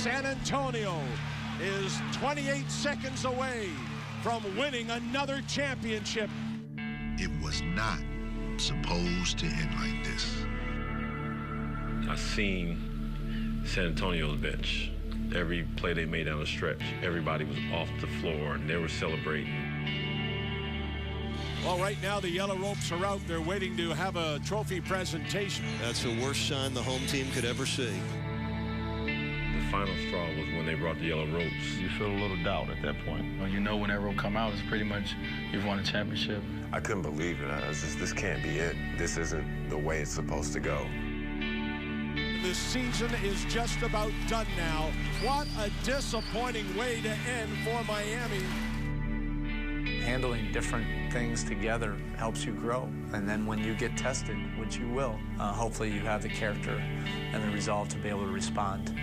San Antonio is 28 seconds away from winning another championship. It was not supposed to end like this. I've seen San Antonio's bench. Every play they made down the stretch, everybody was off the floor and they were celebrating. Well, right now the Yellow Ropes are out. They're waiting to have a trophy presentation. That's the worst sign the home team could ever see. The final straw was when they brought the Yellow Ropes. You feel a little doubt at that point. Well, you know when that rope come out, it's pretty much you've won a championship. I couldn't believe it. I was just, this can't be it. This isn't the way it's supposed to go. The season is just about done now. What a disappointing way to end for Miami. Handling different things together helps you grow. And then when you get tested, which you will, hopefully you have the character and the resolve to be able to respond.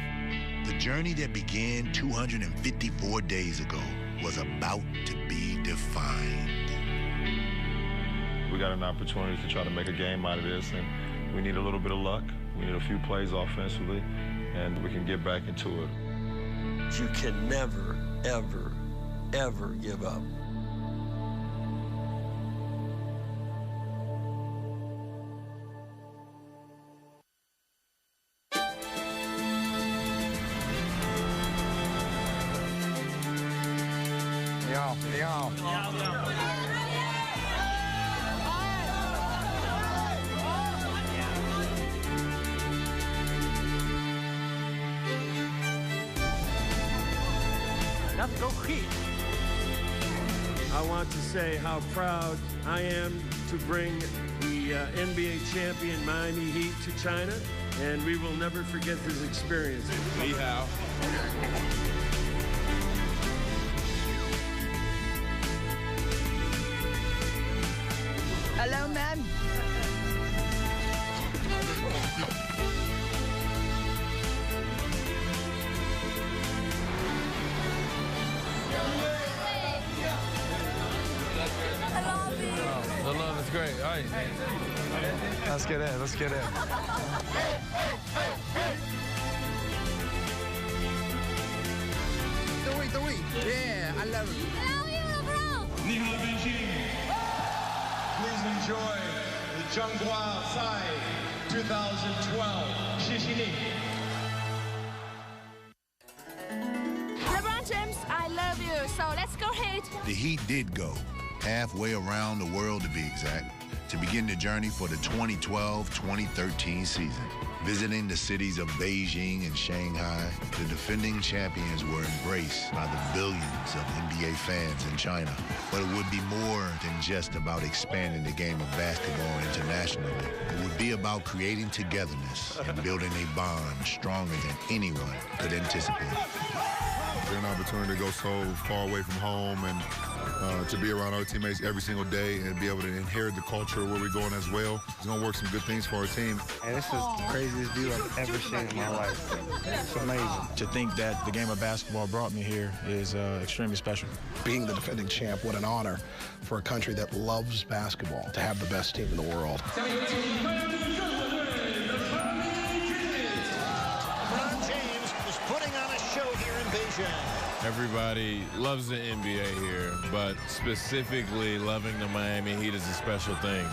The journey that began 254 days ago was about to be defined. We got an opportunity to try to make a game out of this, and we need a little bit of luck. We need a few plays offensively, and we can get back into it. You can never, ever, ever give up. Let's go Heat. I want to say how proud I am to bring the NBA champion Miami Heat to China, and we will never forget this experience. Ni hao. Hello, man. The love is great. All right. Let's get in. Let's get in. The week. Yeah, I love it. Ni hao, Beijing. Please enjoy the Zhonghua Sai 2012. 谢谢你. LeBron James, I love you. So let's go Heat. The Heat did go halfway around the world, to be exact, to begin the journey for the 2012-2013 season. Visiting the cities of Beijing and Shanghai, the defending champions were embraced by the billions of NBA fans in China. But it would be more than just about expanding the game of basketball internationally. It would be about creating togetherness and building a bond stronger than anyone could anticipate. It's an opportunity to go so far away from home and to be around our teammates every single day and be able to inherit the culture where we're going as well. It's going to work some good things for our team. And this is the craziest view I've ever seen in my life. It's amazing. To think that the game of basketball brought me here is extremely special. Being the defending champ, what an honor for a country that loves basketball to have the best team in the world. LeBron James is putting on a show here in Beijing. Everybody loves the NBA here, but specifically loving the Miami Heat is a special thing.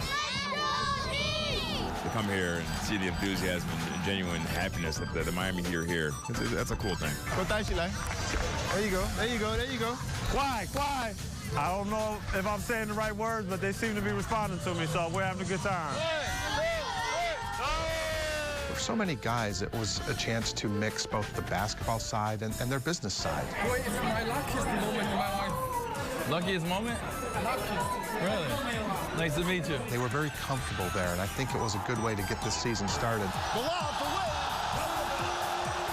To come here and see the enthusiasm and genuine happiness that the Miami Heat are here, that's a cool thing. There you go. There you go. There you go. Quiet. I don't know if I'm saying the right words, but they seem to be responding to me, so we're having a good time. For so many guys, it was a chance to mix both the basketball side and their business side. Boy, it's my luckiest moment in my life. Luckiest moment? Luckiest. Really? Nice to meet you. They were very comfortable there, and I think it was a good way to get this season started.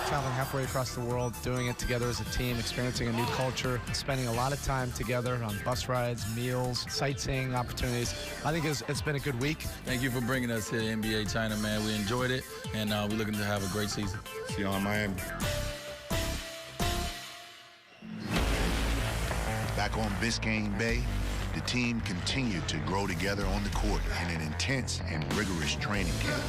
Traveling halfway across the world, doing it together as a team, experiencing a new culture, spending a lot of time together on bus rides, meals, sightseeing opportunities. I think it's been a good week. Thank you for bringing us here to NBA China, man. We enjoyed it, and we're looking to have a great season. See you on Miami. Back on Biscayne Bay, the team continued to grow together on the court in an intense and rigorous training camp.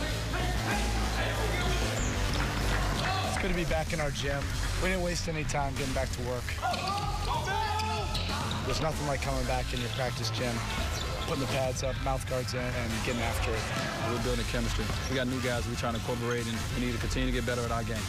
It's good to be back in our gym. We didn't waste any time getting back to work. There's nothing like coming back in your practice gym, putting the pads up, mouth guards in, and getting after it. We're building chemistry. We got new guys we're trying to incorporate, and we need to continue to get better at our game.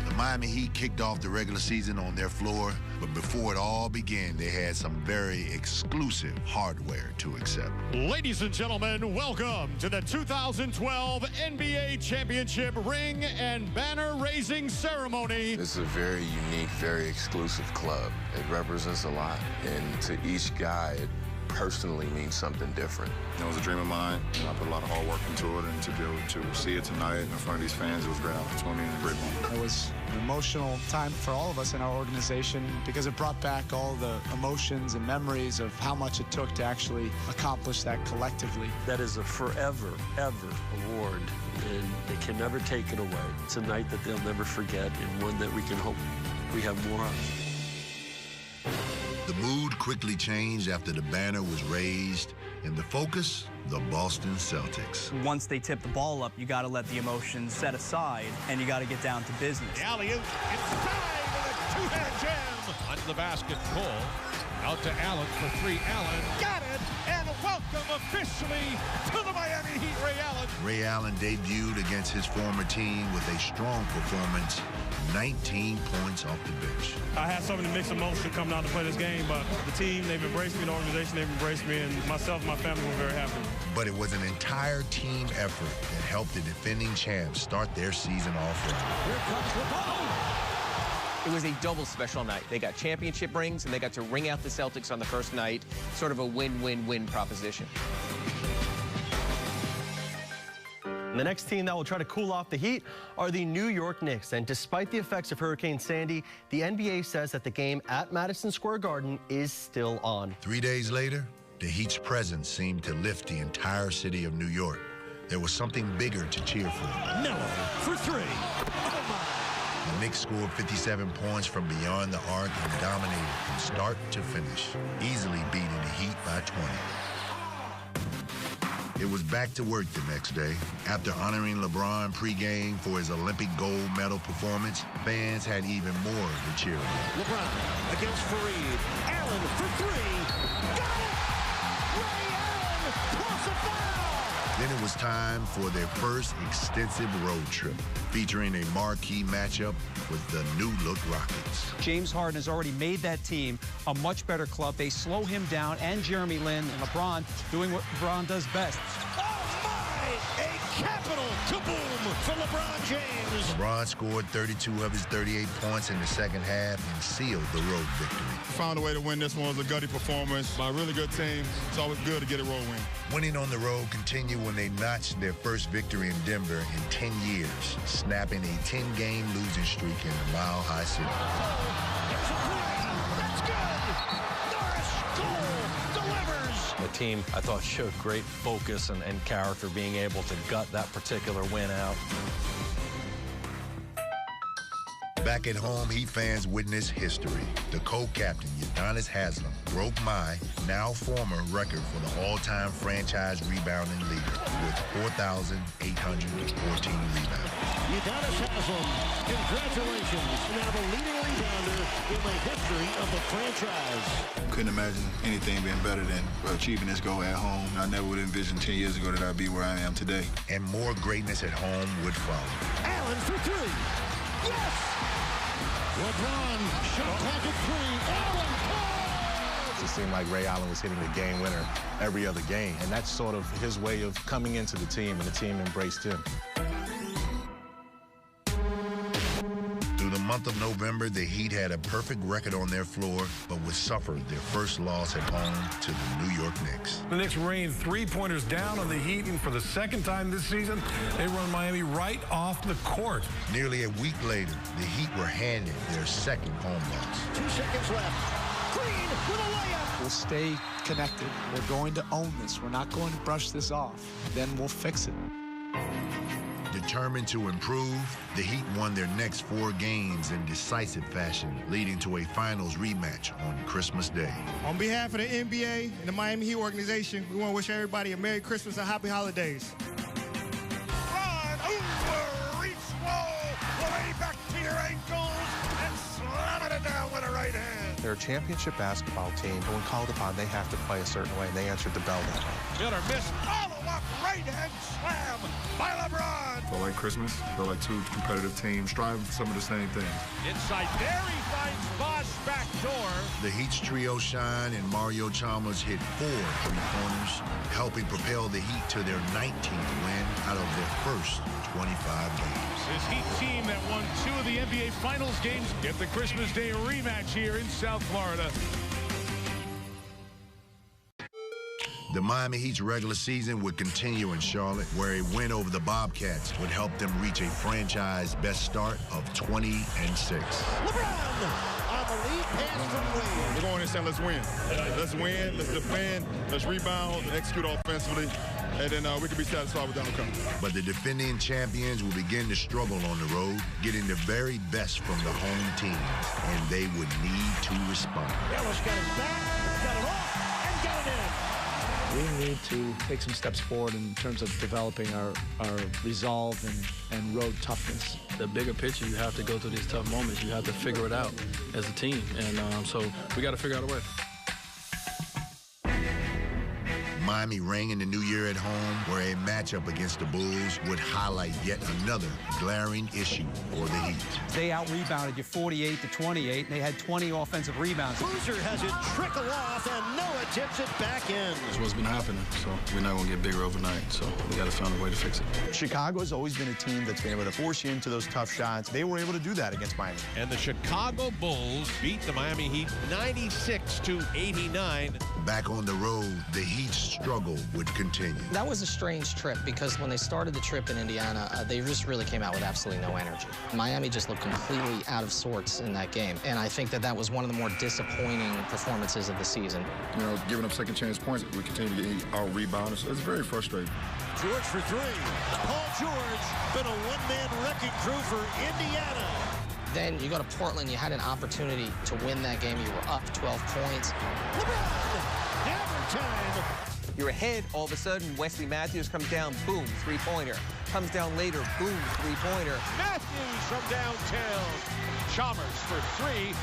The Miami Heat kicked off the regular season on their floor, but before it all began, they had some very exclusive hardware to accept. Ladies and gentlemen, welcome to the 2012 NBA Championship ring and banner raising ceremony. This is a very unique, very exclusive club. It represents a lot, and to each guy, it personally means something different. It was a dream of mine, and I put a lot of hard work into it, and to be able to see it tonight in front of these fans, it was a great opportunity and a great moment. It was an emotional time for all of us in our organization because it brought back all the emotions and memories of how much it took to actually accomplish that collectively. That is a forever, ever award, and they can never take it away. It's a night that they'll never forget, and one that we can hope we have more of. The mood quickly changed after the banner was raised, and the focus, the Boston Celtics. Once they tip the ball up, you got to let the emotions set aside, and you got to get down to business. The alley-oop inside with a two-hand jam. Under the basket pull. Out to Allen for three. Allen got it, and welcome officially to the Miami Heat, Ray Allen. Ray Allen debuted against his former team with a strong performance, 19 points off the bench. I had so many mixed emotions coming out to play this game, but the team, they've embraced me, the organization, they've embraced me, and myself and my family were very happy. But it was an entire team effort that helped the defending champs start their season off right. Here comes the ball. It was a double special night. They got championship rings, and they got to ring out the Celtics on the first night. Sort of a win-win-win proposition. The next team that will try to cool off the Heat are the New York Knicks. And despite the effects of Hurricane Sandy, the NBA says that the game at Madison Square Garden is still on. 3 days later, the Heat's presence seemed to lift the entire city of New York. There was something bigger to cheer for. Melo for three. The Knicks scored 57 points from beyond the arc and dominated from start to finish, easily beating the Heat by 20. It was back to work the next day. After honoring LeBron pregame for his Olympic gold medal performance, fans had even more to cheer about. LeBron against Fareed. Allen for three. Got it! Ray Allen plus a foul! Then it was time for their first extensive road trip, featuring a marquee matchup with the new-look Rockets. James Harden has already made that team a much better club. They slow him down, and Jeremy Lin and LeBron doing what LeBron does best. Oh, my! A capital kaboom for LeBron James. LeBron scored 32 of his 38 points in the second half and sealed the road victory. Found a way to win this one. It was a gutty performance by a really good team. It's always good to get a road win. Winning on the road continued when they notched their first victory in Denver in 10 years, snapping a 10-game losing streak in the Mile High City. That's good. Norris Cole delivers. The team, I thought, showed great focus and character, being able to gut that particular win out. Back at home, Heat fans witnessed history. The co-captain, Udonis Haslem, broke my, now former, record for the all-time franchise rebounding leader with 4,814 rebounds. Udonis Haslem, congratulations. Now the leading rebounder in the history of the franchise. Couldn't imagine anything being better than achieving this goal at home. I never would have envisioned 10 years ago that I'd be where I am today. And more greatness at home would follow. Allen for three. Yes! LeBron shot clock at three. Allen! It seemed like Ray Allen was hitting the game winner every other game, and that's sort of his way of coming into the team, and the team embraced him. Through the month of November, the Heat had a perfect record on their floor, but would suffer their first loss at home to the New York Knicks. The Knicks rained three-pointers down on the Heat, and for the second time this season, they run Miami right off the court. Nearly a week later, the Heat were handed their second home loss. 2 seconds left. Green with a layup. We'll stay connected. We're going to own this. We're not going to brush this off. Then we'll fix it. Determined to improve, the Heat won their next 4 games in decisive fashion, leading to a finals rematch on Christmas Day. On behalf of the NBA and the Miami Heat organization, we want to wish everybody a Merry Christmas and Happy Holidays. They're a championship basketball team, and when called upon, they have to play a certain way, and they answered the bell that way. Miller missed. Follow-up right-hand slam by LeBron. Feel like Christmas. Feel like two competitive teams striving for some of the same things. Inside there, he finds Bosh back door. The Heat's trio shine, and Mario Chalmers hit 4 three-pointers, helping propel the Heat to their 19th win out of their first 25 games. This Heat team that won 2 of the NBA Finals games get the Christmas Day rematch here in South Florida. The Miami Heat's regular season would continue in Charlotte, where a win over the Bobcats would help them reach a franchise best start of 20-6. LeBron on the lead pass from Wade. We're going in saying, let's win. Let's win, let's defend, let's rebound, and execute offensively, and then we can be satisfied with the outcome. But the defending champions will begin to struggle on the road, getting the very best from the home teams, and they would need to respond. Ellis got it back, got it off, and got it in. We need to take some steps forward in terms of developing our resolve and road toughness. The bigger picture, you have to go through these tough moments. You have to figure it out as a team. And so we got to figure out a way. Miami rang in the new year at home, where a matchup against the Bulls would highlight yet another glaring issue for the Heat. They out-rebounded you 48-28, and they had 20 offensive rebounds. Boozer has it trickle off, and Noah tips it back in. That's what's been happening, so we're not going to get bigger overnight, so we got to find a way to fix it. Chicago's always been a team that's been able to force you into those tough shots. They were able to do that against Miami. And the Chicago Bulls beat the Miami Heat 96-89. Back on the road, the Heat's struggle would continue. That was a strange trip because when they started the trip in Indiana, they just really came out with absolutely no energy. Miami just looked completely out of sorts in that game, and I think that was one of the more disappointing performances of the season. You know, giving up second chance points, we continue to get our rebounds. It's very frustrating. George for 3. Paul George, been a one-man wrecking crew for Indiana. Then you go to Portland, you had an opportunity to win that game. You were up 12 points. LeBron, hammer time. You're ahead, all of a sudden, Wesley Matthews comes down, boom, three-pointer. Comes down later, boom, three-pointer. Matthews from downtown. Chalmers for 3,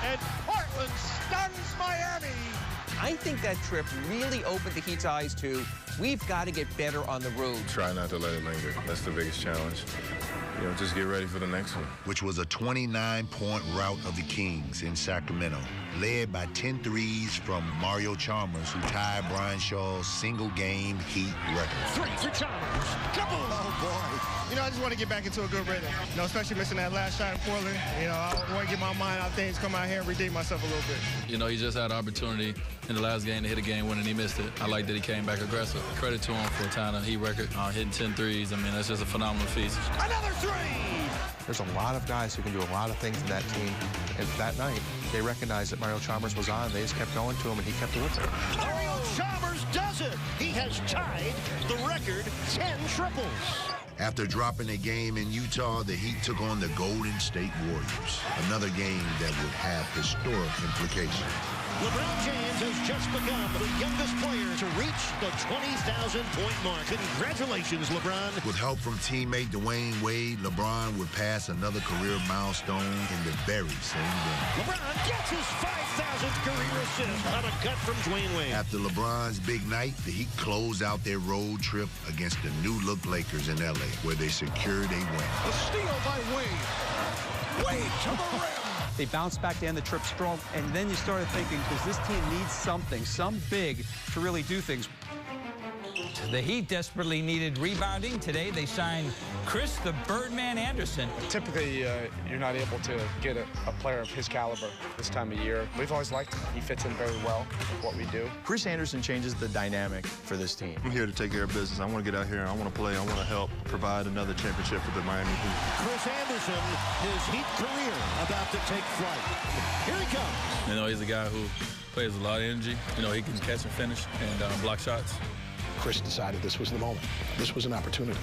and Portland stuns Miami. I think that trip really opened the Heat's eyes to, we've got to get better on the road. Try not to let it linger. That's the biggest challenge. You know, just get ready for the next one. Which was a 29-point rout of the Kings in Sacramento, led by 10 threes from Mario Chalmers, who tied Brian Shaw's single-game Heat record. 3 for Chalmers. Kaboom! Oh, boy. You know, I just want to get back into a good rhythm. You know, especially missing that last shot in Portland. You know, I want to get my mind out things, come out here and redeem myself a little bit. You know, he just had an opportunity in the last game to hit a game winner, and he missed it. I like that he came back aggressive. Credit to him for tying a Heat record, hitting 10 threes. I mean, that's just a phenomenal feat. Another 3! There's a lot of guys who can do a lot of things in that team. And that night, they recognized that Mario Chalmers was on. They just kept going to him, and he kept it with them. Mario Chalmers does it. He has tied the record 10 triples. After dropping a game in Utah, the Heat took on the Golden State Warriors, another game that would have historic implications. LeBron James has just become the youngest player to reach the 20,000-point mark. Congratulations, LeBron. With help from teammate Dwayne Wade, LeBron would pass another career milestone in the very same game. LeBron gets his 5,000th career assist on a cut from Dwayne Wade. After LeBron's big night, the Heat closed out their road trip against the new-look Lakers in L.A., where they secured a win. A steal by Wade. Wade to the rim. They bounced back to end the trip strong, and then you started thinking, does this team need something, some big, to really do things? The Heat desperately needed rebounding. Today they signed Chris the Birdman Anderson. Typically, you're not able to get a player of his caliber this time of year. We've always liked him. He fits in very well with what we do. Chris Anderson changes the dynamic for this team. I'm here to take care of business. I want to get out here. I want to play. I want to help provide another championship for the Miami Heat. Chris Anderson, his Heat career about to take flight. Here he comes. You know, he's a guy who plays a lot of energy. You know, he can catch and finish and block shots. Chris decided this was the moment. This was an opportunity,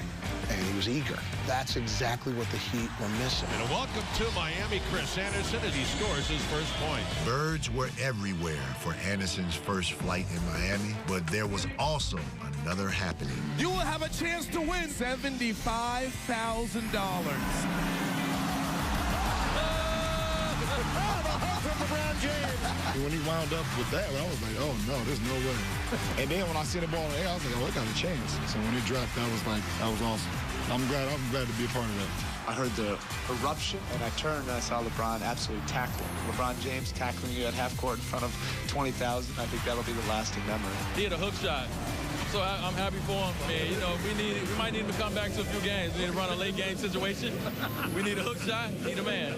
and he was eager. That's exactly what the Heat were missing. And a welcome to Miami, Chris Anderson, as he scores his first point. Birds were everywhere for Anderson's first flight in Miami, but there was also another happening. You will have a chance to win $75,000. LeBron James. When he wound up with that, I was like, oh, no, there's no way. And then when I see the ball in the air, I was like, oh, it got a chance. So when it dropped, that was awesome. I'm glad to be a part of that. I heard the eruption, and I turned and I saw LeBron absolutely tackling. LeBron James tackling you at half court in front of 20,000. I think that'll be the lasting memory. He had a hook shot. So I'm happy for him. Man, you know, we might need him to come back to a few games. We need to run a late game situation. We need a hook shot. Need a man.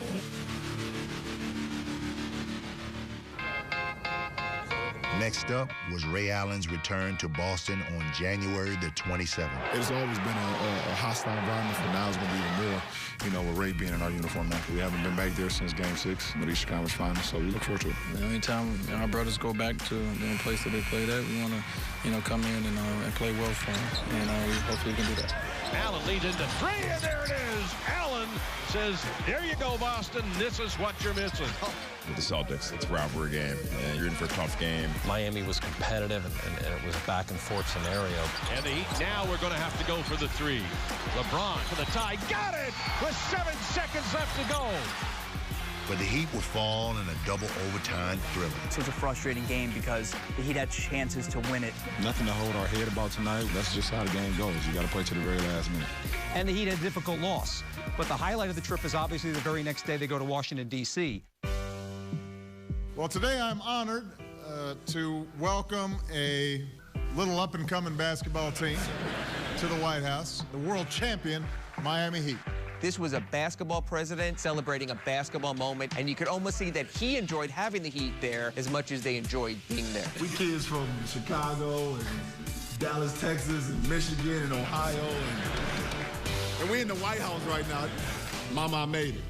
Next up was Ray Allen's return to Boston on January the 27th. It's always been a hostile environment, but now it's going to be even more, you know, with Ray being in our uniform now. We haven't been back there since Game 6 of the Eastern Conference Finals, so we look forward to it. Anytime our brothers go back to the place that they played at, we want to, you know, come in and play well for them, and hopefully we can do that. Allen leads into three, and there it is. Allen says, there you go, Boston. This is what you're missing. With the Celtics, it's a rivalry game, and you're in for a tough game. Miami was competitive, and it was a back-and-forth scenario. And the Heat now we're going to have to go for the three. LeBron for the tie. Got it with 7 seconds left to go. But the Heat would fall in a double overtime thriller. It was a frustrating game because the Heat had chances to win it. Nothing to hold our head about tonight. That's just how the game goes. You got to play to the very last minute. And the Heat had a difficult loss. But the highlight of the trip is obviously the very next day they go to Washington, D.C. Well, today I'm honored to welcome a little up-and-coming basketball team to the White House, the world champion Miami Heat. This was a basketball president celebrating a basketball moment, and you could almost see that he enjoyed having the Heat there as much as they enjoyed being there. We kids from Chicago and Dallas, Texas, and Michigan and Ohio, and we're in the White House right now. Mama, I made it.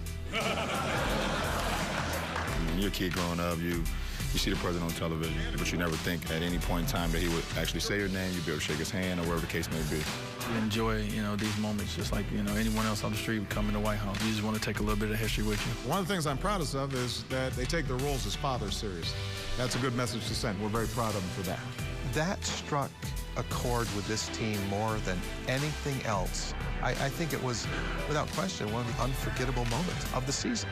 When you're a kid growing up, you see the president on television, but you never think at any point in time that he would actually say your name, you'd be able to shake his hand or whatever the case may be. You enjoy, you know, these moments just like, you know, anyone else on the street would come in the White House. You just want to take a little bit of history with you. One of the things I'm proudest of is that they take their roles as fathers seriously. That's a good message to send. We're very proud of them for that. That struck a chord with this team more than anything else. I think it was, without question, one of the unforgettable moments of the season.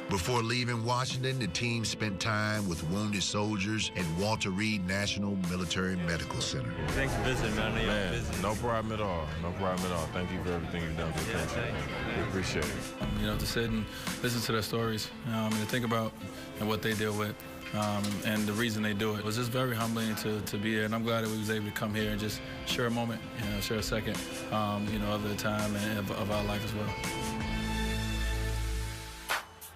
Before leaving Washington, the team spent time with wounded soldiers at Walter Reed National Military Medical Center. Thanks for visiting, man. No problem at all. No problem at all. Thank you for everything you've done for the country. We appreciate it. You know, to sit and listen to their stories, and to think about what they deal with, and the reason they do it was just very humbling to be there. And I'm glad that we was able to come here and just share a moment, you know, share a second, you know, of the time and of our life as well.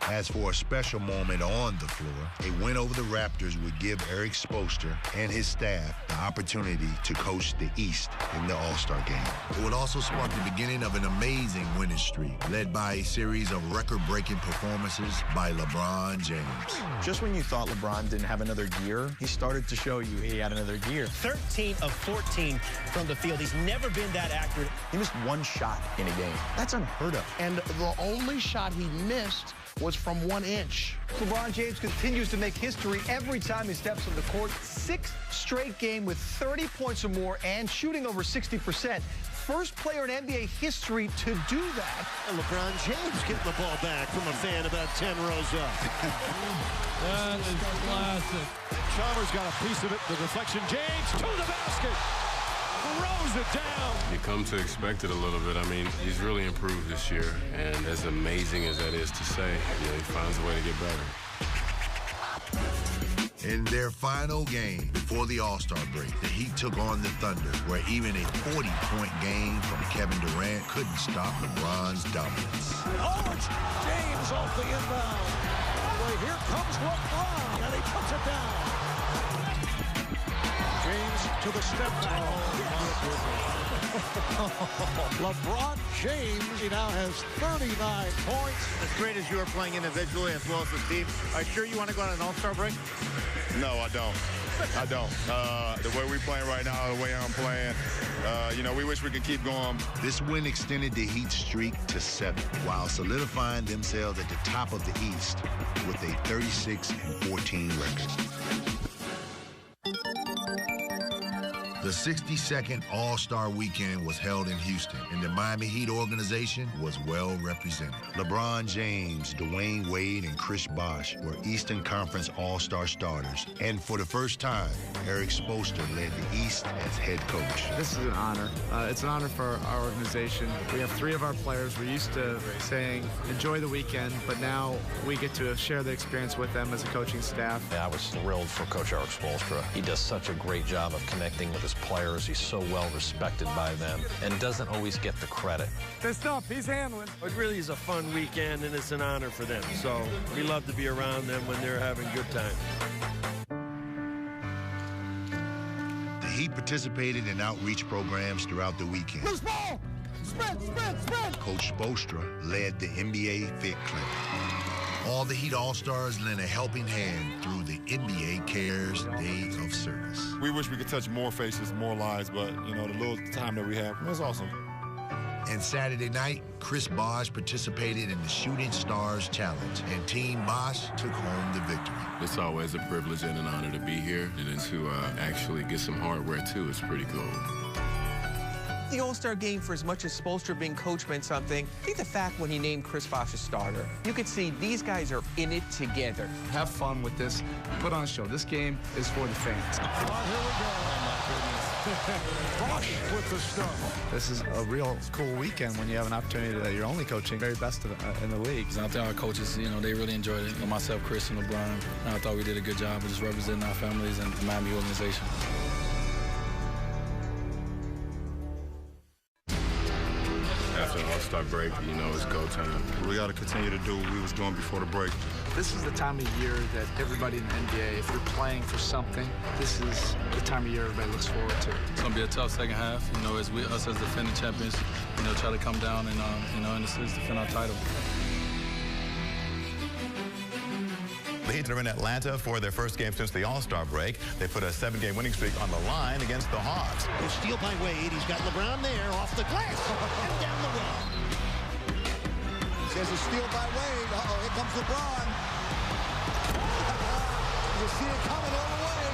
As for a special moment on the floor, a win over the Raptors would give Eric Spoelstra and his staff the opportunity to coach the East in the All-Star game. It would also spark the beginning of an amazing winning streak, led by a series of record-breaking performances by LeBron James. Just when you thought LeBron didn't have another gear, he started to show you he had another gear. 13 of 14 from the field. He's never been that accurate. He missed one shot in a game. That's unheard of. And the only shot he missed was from 1 inch. LeBron James continues to make history every time he steps on the court. 6th straight game with 30 points or more and shooting over 60%. First player in NBA history to do that. And LeBron James getting the ball back from a fan about 10 rows up. That is classic. Chalmers got a piece of it. The deflection. James to the basket. Throws it down. You come to expect it a little bit. I mean, he's really improved this year, and as amazing as that is to say, you know, he finds a way to get better. In their final game before the All-Star break, the Heat took on the Thunder, where even a 40-point game from Kevin Durant couldn't stop LeBron's dominance. James off the inbound. Well, here comes LeBron, and he puts it down. James to the step back. LeBron James, he now has 39 points. As great as you are playing individually as well as the team, are you sure you want to go on an All-Star break? No, I don't. I don't. The way we're playing right now, the way I'm playing, you know, we wish we could keep going. This win extended the Heat streak to 7, while solidifying themselves at the top of the East with a 36-14 record. The 62nd All-Star Weekend was held in Houston, and the Miami Heat organization was well represented. LeBron James, Dwayne Wade, and Chris Bosh were Eastern Conference All-Star starters, and for the first time, Eric Spoelstra led the East as head coach. This is an honor. It's an honor for our organization. We have 3 of our players. We're used to saying, enjoy the weekend, but now we get to share the experience with them as a coaching staff. Yeah, I was thrilled for Coach Eric Spoelstra. He does such a great job of connecting with his players. He's so well respected by them and doesn't always get the credit. Good stuff. He's handling. It really is a fun weekend, and it's an honor for them. So we love to be around them when they're having a good time. The Heat participated in outreach programs throughout the weekend. Loose ball! Sprint, sprint, sprint! Coach Spoelstra led the NBA Fit Clinic. All the Heat All-Stars lent a helping hand through the NBA Cares Day of Service. We wish we could touch more faces, more lives, but, you know, the little time that we have, it's awesome. And Saturday night, Chris Bosh participated in the Shooting Stars Challenge, and Team Bosh took home the victory. It's always a privilege and an honor to be here, and then to actually get some hardware, too, is pretty cool. The All-Star game, for as much as Spoelstra being coach meant something, I think the fact when he named Chris Bosh a starter, you could see these guys are in it together. Have fun with this. Put on a show. This game is for the fans. Oh, here we go. Oh, my goodness. Bosh with the stuff. This is a real cool weekend when you have an opportunity that you're only coaching very best in the league. I think our coaches, you know, they really enjoyed it. Myself, Chris, and LeBron. I thought we did a good job of just representing our families and the Miami organization. After the All-Star break, you know, it's go time. We got to continue to do what we was doing before the break. This is the time of year that everybody in the NBA, if you're playing for something, this is the time of year everybody looks forward to. It's going to be a tough second half, you know, as us as defending champions, you know, try to come down and, you know, in the series defend our title. The Heat are in Atlanta for their first game since the All-Star break. They put a 7-game winning streak on the line against the Hawks. A steal by Wade. He's got LeBron there off the glass and down the well. There's a steal by Wade. Uh-oh, here comes LeBron. You see it coming all the way.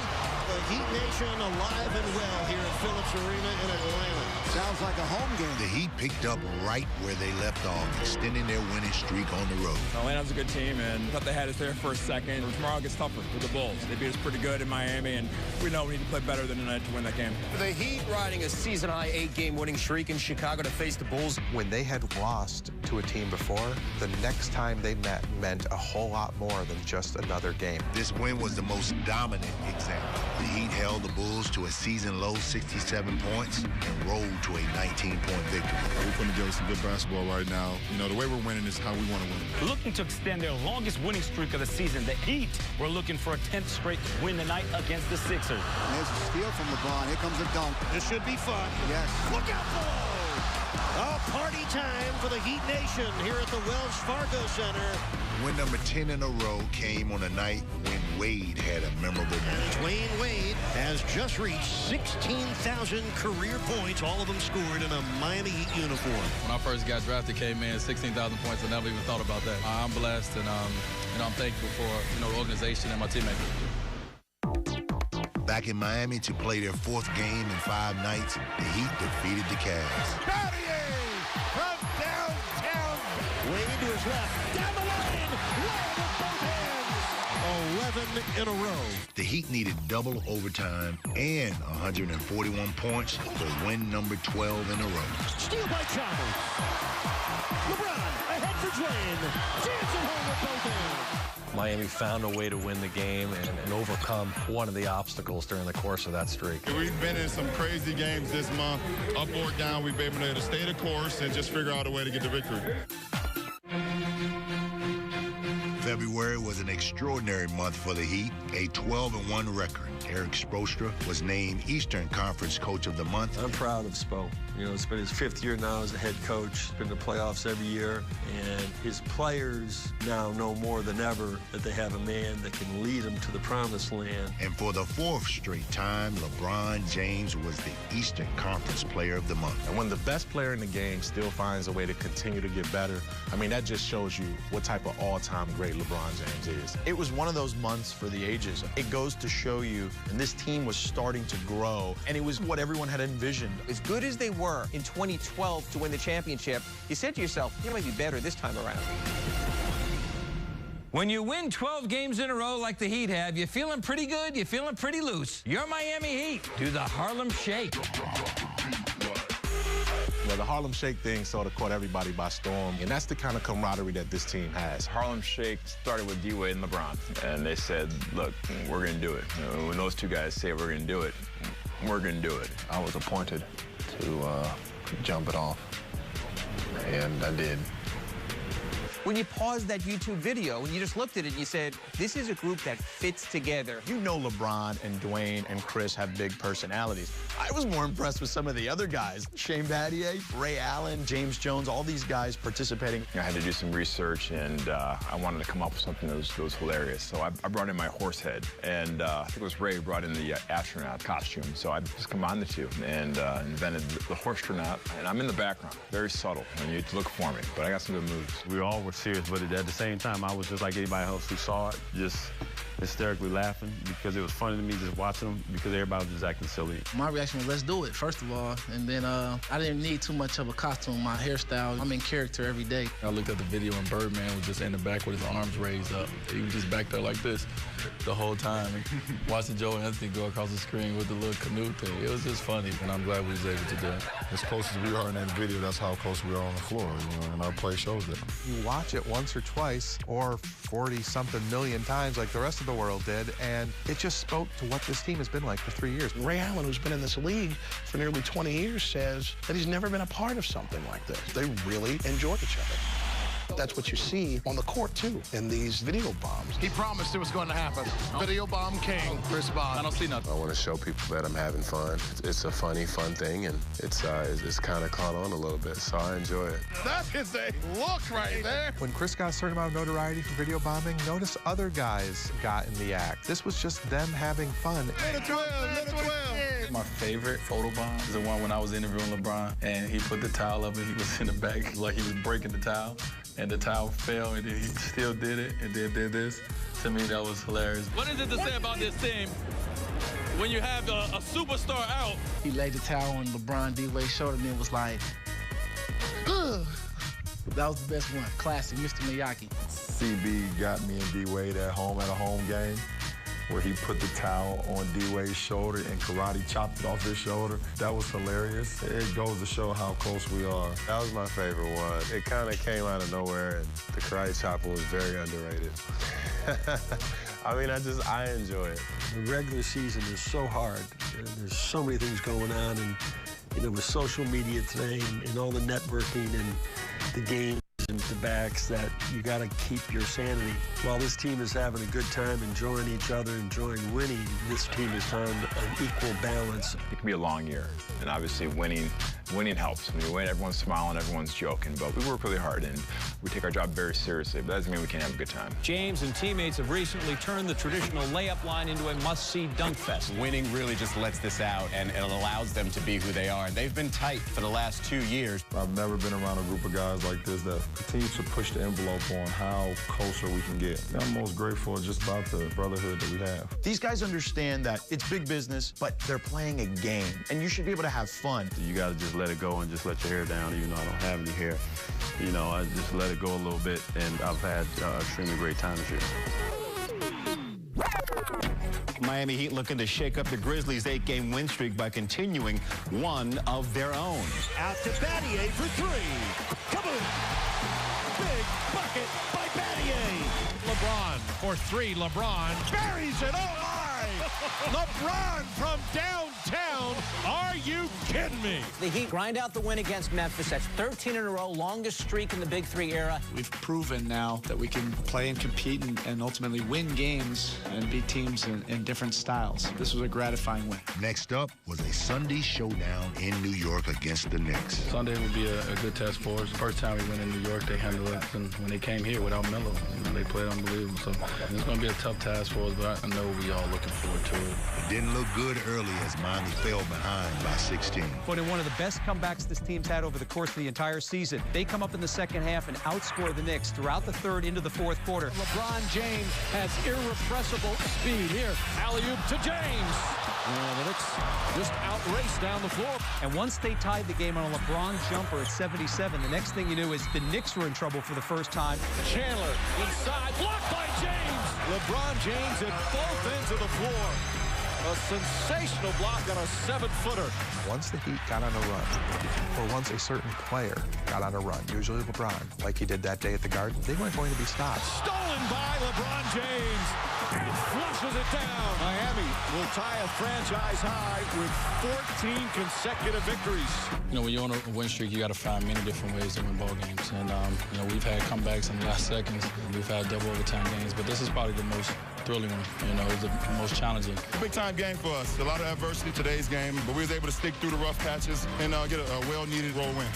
The Heat Nation alive and well here at Phillips Arena in Atlanta. Sounds like a home game. The Heat picked up right where they left off, extending their winning streak on the road. Atlanta's a good team, and I thought they had us there for a second. Tomorrow gets tougher with the Bulls. They beat us pretty good in Miami, and we know we need to play better than tonight to win that game. The Heat riding a season-high 8-game winning streak in Chicago to face the Bulls. When they had lost to a team before, the next time they met meant a whole lot more than just another game. This win was the most dominant example. The Heat held the Bulls to a season-low 67 points and rolled to a 19-point victory. We're putting together some good basketball right now. You know, the way we're winning is how we want to win. Looking to extend their longest winning streak of the season, the Heat were looking for a 10th straight win tonight against the Sixers. There's a steal from LeBron. Here comes a dunk. This should be fun. Yes. Look out below. Oh, party time for the Heat Nation here at the Wells Fargo Center. Win number 10 in a row came on a night when Wade had a memorable moment. Dwayne Wade has just reached 16,000 career points, all of them scored in a Miami Heat uniform. When I first got drafted, came in 16,000 points. I never even thought about that. I'm blessed, and you know, I'm thankful for, you know, the organization and my teammates. Back in Miami to play their 4th game in 5 nights, the Heat defeated the Cavs. Cartier from downtown. Wade to his left. Down the lane. Wade with both hands. 11 in a row. The Heat needed double overtime and 141 points to win number 12 in a row. Steal by Chalmers. LeBron ahead for Dwayne. Dancing home with both hands. Miami found a way to win the game and overcome one of the obstacles during the course of that streak. We've been in some crazy games this month. Up or down, we've been able to stay the course and just figure out a way to get the victory. February was an extraordinary month for the Heat, a 12-1 record. Eric Spoelstra was named Eastern Conference Coach of the Month. I'm proud of Spo. You know, it's been his 5th year now as a head coach. He's been in the playoffs every year, and his players now know more than ever that they have a man that can lead them to the promised land. And for the 4th straight time, LeBron James was the Eastern Conference Player of the Month. And when the best player in the game still finds a way to continue to get better, I mean, that just shows you what type of all-time great LeBron James is. It was one of those months for the ages. It goes to show you, and this team was starting to grow, and it was what everyone had envisioned. As good as they were in 2012 to win the championship, you said to yourself, they might be better this time around. When you win 12 games in a row like the Heat have, you're feeling pretty good, you're feeling pretty loose. Your Miami Heat do the Harlem Shake. Well, the Harlem Shake thing sort of caught everybody by storm, and that's the kind of camaraderie that this team has. Harlem Shake started with D-Wade and LeBron, and they said, look, we're going to do it. You know, when those two guys say we're going to do it, we're going to do it. I was appointed to jump it off, and I did. When you paused that YouTube video and you just looked at it and you said, this is a group that fits together. You know LeBron and Dwayne and Chris have big personalities. I was more impressed with some of the other guys. Shane Battier, Ray Allen, James Jones, all these guys participating. I had to do some research, and I wanted to come up with something that was hilarious. So I brought in my horse head, and I think it was Ray who brought in the astronaut costume. So I just combined the two and invented the horse-tronaut. And I'm in the background, very subtle, and you look for me. But I got some good moves. We all were serious, but at the same time, I was just like anybody else who saw it, just hysterically laughing because it was funny to me just watching them because everybody was just acting silly. My reaction was, let's do it, first of all. And then I didn't need too much of a costume. My hairstyle, I'm in character every day. I looked at the video and Birdman was just in the back with his arms raised up. He was just back there like this the whole time. And watching Joe Anthony go across the screen with the little canoe thing, it was just funny, and I'm glad we was able to do it. As close as we are in that video, that's how close we are on the floor, you know, and our play shows that. You watch it once or twice or 40-something million times like the rest of the world did, and it just spoke to what this team has been like for 3 years. Ray Allen, who's been in this league for nearly 20 years, says that he's never been a part of something like this. They really enjoy each other. That's what you see on the court, too, in these video bombs. He promised it was going to happen. Video bomb king, Chris Bosh. I don't see nothing. I want to show people that I'm having fun. It's a funny, fun thing, and it's kind of caught on a little bit, so I enjoy it. That is a look right there. When Chris got a certain amount of notoriety for video bombing, notice other guys got in the act. This was just them having fun. Little 12. My favorite photo bomb is the one when I was interviewing LeBron, and he put the towel up and he was in the back like he was breaking the towel, and the towel fell, and then he still did it, and then did this. To me, that was hilarious. What is it to say about this team when you have a superstar out? He laid the towel on LeBron D-Wade's shoulder and it was like, ugh. That was the best one. Classic, Mr. Miyagi. CB got me and D-Wade at home at a home game where he put the towel on D-Wade's shoulder and karate chopped it off his shoulder. That was hilarious. It goes to show how close we are. That was my favorite one. It kind of came out of nowhere, and the karate chopper was very underrated. I mean, I enjoy it. The regular season is so hard. There's so many things going on, and you know, with social media today and all the networking and the games and the backs, that you got to keep your sanity. While this team is having a good time, enjoying each other, enjoying winning, this team has found an equal balance. It can be a long year, and obviously winning helps. When you win, everyone's smiling, everyone's joking, but we work really hard, and we take our job very seriously, but that doesn't mean we can't have a good time. James and teammates have recently turned the traditional layup line into a must-see dunk fest. Winning really just lets this out, and it allows them to be who they are. They've been tight for the last 2 years. I've never been around a group of guys like this that continue to push the envelope on how closer we can get. I'm most grateful just about the brotherhood that we have. These guys understand that it's big business, but they're playing a game, and you should be able to have fun. You got to just let it go and just let your hair down, even though I don't have any hair. You know, I just let it go a little bit, and I've had an extremely great time this year. Miami Heat looking to shake up the Grizzlies' 8-game win streak by continuing one of their own. Out to Battier for three. Kaboom! Big bucket by Battier. LeBron for three. LeBron buries it. Oh, my! LeBron from downtown. Are you kidding? kidding me? The Heat grind out the win against Memphis. That's 13 in a row, longest streak in the Big Three era. We've proven now that we can play and compete and ultimately win games and beat teams in different styles. This was a gratifying win. Next up was a Sunday showdown in New York against the Knicks. Sunday would be a good test for us. First time we went in New York, they handled it. And when they came here without Melo, they played unbelievable. So it's going to be a tough task for us, but I know we all looking forward to it. It didn't look good early as Miami fell behind by 16. But in one of the best comebacks this team's had over the course of the entire season, they come up in the second half and outscore the Knicks throughout the third into the fourth quarter. LeBron James has irrepressible speed. Here, alley-oop to James. And the Knicks just outraced down the floor. And once they tied the game on a LeBron jumper at 77, the next thing you knew is the Knicks were in trouble for the first time. Chandler inside, blocked by James. LeBron James at both ends of the floor. A sensational block on a 7-footer. Once the Heat got on a run, or once a certain player got on a run, usually LeBron, like he did that day at the Garden, they weren't going to be stopped. Stolen by LeBron James. Flushes it down. Miami will tie a franchise high with 14 consecutive victories. You know, when you're on a win streak, you got to find many different ways to win ball games. And, you know, we've had comebacks in the last seconds. We've had double overtime games, but this is probably the most thrilling one. You know, it's the most challenging. Big-time game for us. A lot of adversity today's game, but we was able to stick through the rough patches and get a well-needed road win.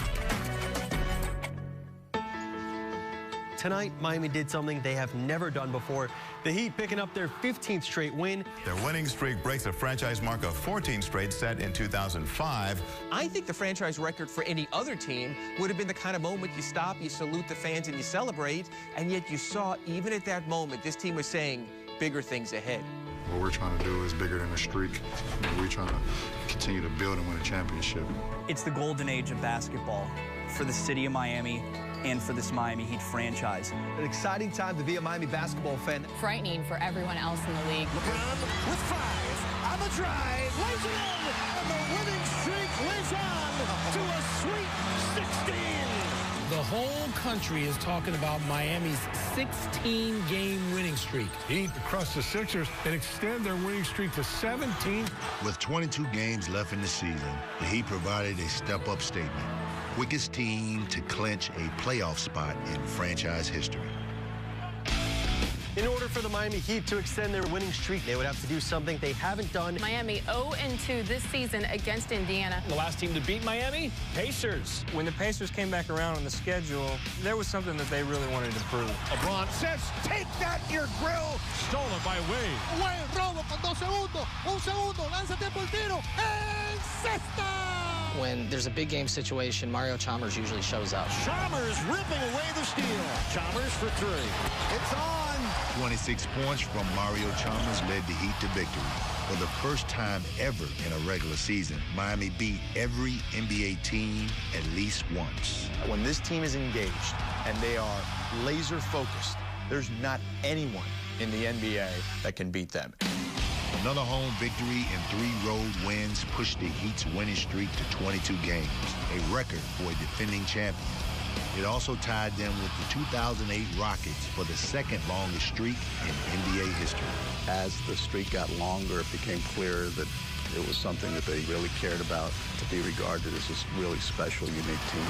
Tonight, Miami did something they have never done before. The Heat picking up their 15th straight win. Their winning streak breaks a franchise mark of 14 straight set in 2005. I think the franchise record for any other team would have been the kind of moment you stop, you salute the fans, and you celebrate. And yet you saw, even at that moment, this team was saying bigger things ahead. What we're trying to do is bigger than a streak. We're trying to continue to build and win a championship. It's the golden age of basketball for the city of Miami and for this Miami Heat franchise. An exciting time to be a Miami basketball fan. Frightening for everyone else in the league. LeBron with 5 on the drive, lays it in, and the winning streak lives on to a sweet 16. The whole country is talking about Miami's 16-game winning streak. Heat across the Sixers and extend their winning streak to 17. With 22 games left in the season, the Heat provided a step-up statement. Quickest team to clinch a playoff spot in franchise history. In order for the Miami Heat to extend their winning streak, they would have to do something they haven't done. Miami 0-2 this season against Indiana. The last team to beat Miami, Pacers. When the Pacers came back around on the schedule, there was something that they really wanted to prove. LeBron says, take that, your grill. Stolen by Wade. Wade, robo con 2 segundos. 1 segundo, lanza tiempo el tiro. En cesta! When there's a big game situation, Mario Chalmers usually shows up. Chalmers ripping away the steal. Chalmers for 3. It's on. 26 points from Mario Chalmers led the Heat to victory. For the first time ever in a regular season, Miami beat every NBA team at least once. When this team is engaged and they are laser focused, there's not anyone in the NBA that can beat them. Another home victory and 3 road wins pushed the Heat's winning streak to 22 games, a record for a defending champion. It also tied them with the 2008 Rockets for the second longest streak in NBA history. As the streak got longer, it became clear that it was something that they really cared about, to be regarded as a really special, unique team.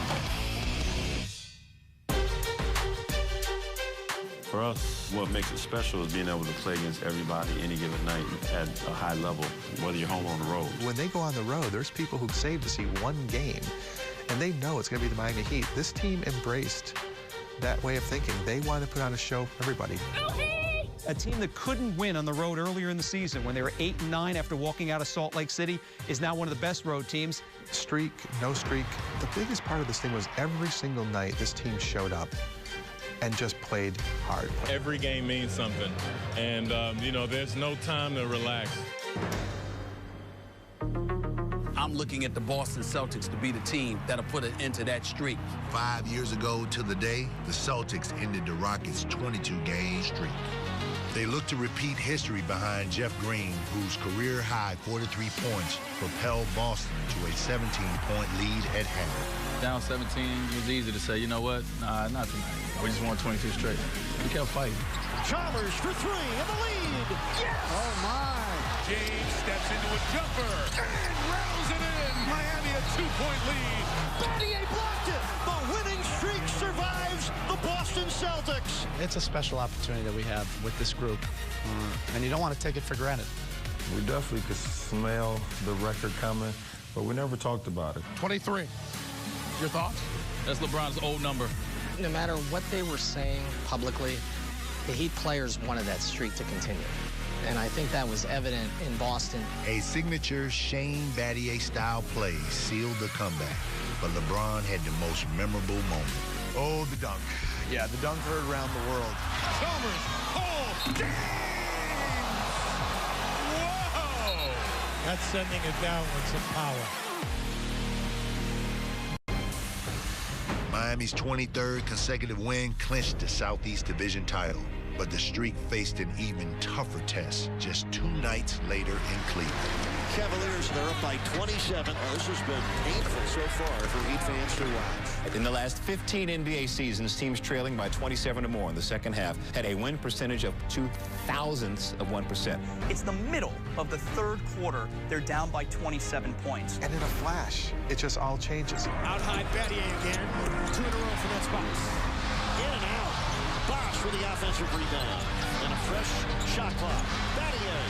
For us, what makes it special is being able to play against everybody any given night at a high level, whether you're home or on the road. When they go on the road, there's people who save to see one game, and they know it's going to be the Miami Heat. This team embraced that way of thinking. They wanted to put on a show for everybody. A team that couldn't win on the road earlier in the season when they were 8-9 after walking out of Salt Lake City is now one of the best road teams. Streak, no streak. The biggest part of this thing was every single night this team showed up and just played hard. Every game means something, and you know, there's no time to relax. I'm looking at the Boston Celtics to be the team that'll put an end to that streak. 5 years ago to the day, the Celtics ended the Rockets' 22-game streak. They look to repeat history behind Jeff Green, whose career-high 43 points propelled Boston to a 17-point lead at half. Down 17, it was easy to say, you know what, nah, not tonight. We just won 22 straight. We kept fighting. Chalmers for 3 in the lead. Yes! Oh, my. James steps into a jumper and rattles it in. Miami a 2-point lead. Battier blocked it. The winning streak survives the Boston Celtics. It's a special opportunity that we have with this group, and you don't want to take it for granted. We definitely could smell the record coming, but we never talked about it. 23. Your thoughts? That's LeBron's old number. No matter what they were saying publicly, the Heat players wanted that streak to continue. And I think that was evident in Boston. A signature Shane Battier-style play sealed the comeback, but LeBron had the most memorable moment. Oh, the dunk. Yeah, the dunk heard around the world. Chalmers. Oh, James! Whoa! That's sending it down with some power. Miami's 23rd consecutive win clinched the Southeast Division title, but the streak faced an even tougher test just 2 nights later in Cleveland. Cavaliers, they're up by 27. Oh, this has been painful so far for Heat fans to watch. In the last 15 NBA seasons, teams trailing by 27 or more in the second half had a win percentage of 0.02%. It's the middle of the third quarter. They're down by 27 points. And in a flash, it just all changes. Out high, Battier again. 2 in a row for that spot. In and out. Bosh for the offensive rebound. And a fresh shot clock. Battier.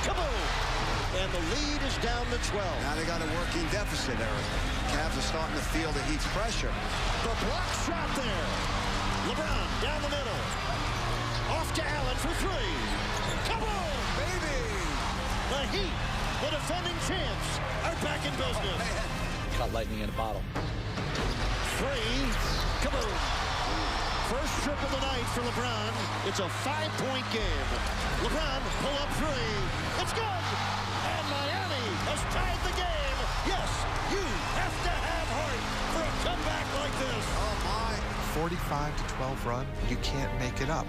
Kaboom! And the lead is down to 12. Now they got a working deficit, Eric. Cavs are starting to feel the Heat's pressure. The block shot there. LeBron down the middle. Off to Allen for 3. Kaboom! Baby! The Heat, the defending champs, are back in business. Caught lightning in a bottle. 3. Kaboom! First trip of the night for LeBron. It's a 5-point game. LeBron, pull up 3. It's good! And Miami has tied the game. Yes, you have to have heart for a comeback like this. Oh, my. 45-12 run, you can't make it up.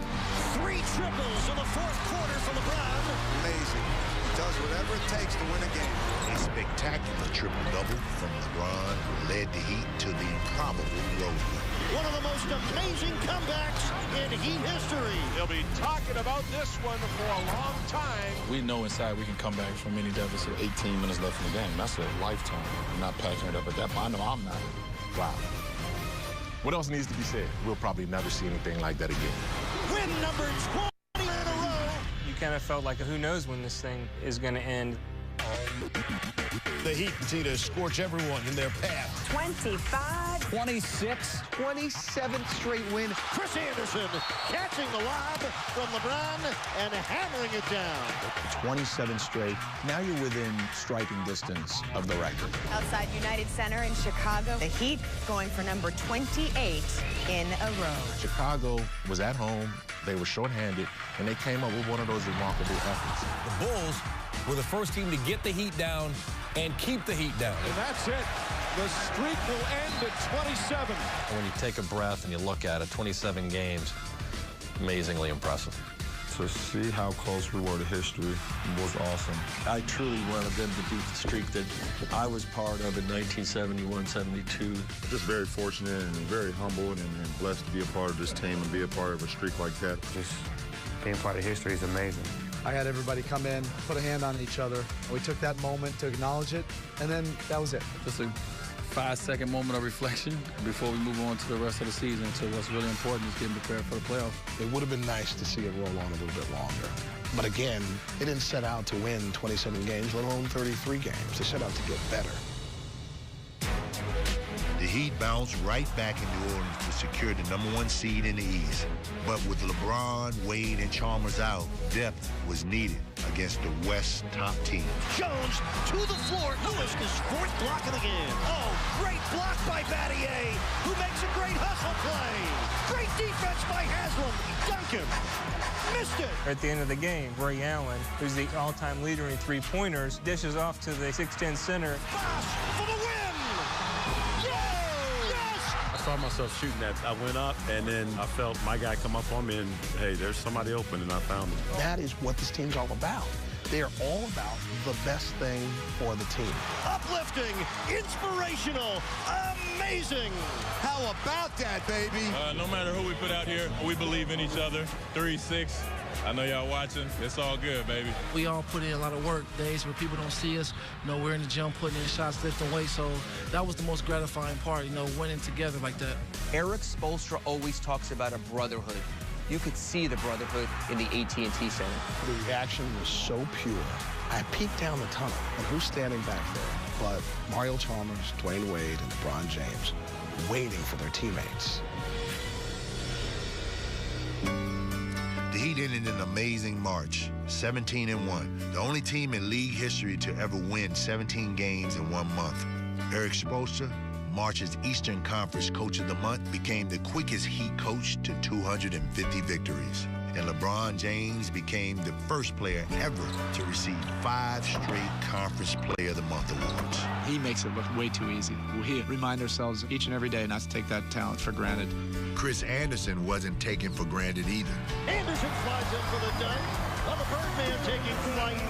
3 triples in the fourth quarter for LeBron. Amazing. He does whatever it takes to win a game. A spectacular triple-double from LeBron led the Heat to the improbable road win. One of the most amazing comebacks in Heat history. They'll be talking about this one for a long time. We know inside we can come back from any deficit. 18 minutes left in the game. That's a lifetime. I'm not patching it up at that point. I know I'm not. Wow. What else needs to be said? We'll probably never see anything like that again. Win number 20 in a row. You kind of felt like who knows when this thing is going to end. The Heat continue to scorch everyone in their path. 25. 26. 27th straight win. Chris Anderson catching the lob from LeBron and hammering it down. 27 straight. Now you're within striking distance of the record. Outside United Center in Chicago, the Heat going for number 28 in a row. Chicago was at home, they were shorthanded, and they came up with one of those remarkable efforts. The Bulls were the first team to get the Heat down and keep the Heat down. And that's it. The streak will end at 27. When you take a breath and you look at it, 27 games, amazingly impressive. To see how close we were to history was awesome. I truly wanted them to beat the streak that I was part of in 1971-72. Just very fortunate and very humbled and blessed to be a part of this team and be a part of a streak like that. Just being part of history is amazing. I had everybody come in, put a hand on each other. We took that moment to acknowledge it, and then that was it. Just a 5-second moment of reflection before we move on to the rest of the season. So what's really important is getting prepared for the playoffs. It would have been nice to see it roll on a little bit longer. But again, they didn't set out to win 27 games, let alone 33 games. They set out to get better. The Heat bounced right back in New Orleans to secure the #1 seed in the East. But with LeBron, Wade, and Chalmers out, depth was needed against the West top team. Jones to the floor. Lewis, his 4th block of the game. Oh, great block by Battier, who makes a great hustle play. Great defense by Haslam. Duncan missed it. At the end of the game, Ray Allen, who's the all-time leader in three-pointers, dishes off to the 6'10 center. Bosh for the win. I saw myself shooting that. I went up, and then I felt my guy come up on me, and, hey, there's somebody open, and I found him. That is what this team's all about. They are all about the best thing for the team. Uplifting, inspirational, amazing. How about that, baby? No matter who we put out here, we believe in each other. 3-6. I know y'all watching. It's all good, baby. We all put in a lot of work. Days where people don't see us, we're in the gym putting in shots, lifting weights. So that was the most gratifying part, winning together like that. Erik Spoelstra always talks about a brotherhood. You could see the brotherhood in the AT&T Center. The reaction was so pure. I peeked down the tunnel, and who's standing back there but Mario Chalmers, Dwayne Wade, and LeBron James, waiting for their teammates. The Heat ended an amazing March, 17-1, the only team in league history to ever win 17 games in 1 month. Erik Spoelstra, March's Eastern Conference Coach of the Month, became the quickest Heat coach to 250 victories. And LeBron James became the first player ever to receive 5 straight Conference Player of the Month awards. He makes it look way too easy. We remind ourselves each and every day not to take that talent for granted. Chris Andersen wasn't taken for granted either. Anderson flies in for the dunk. Well, the Birdman taking flight.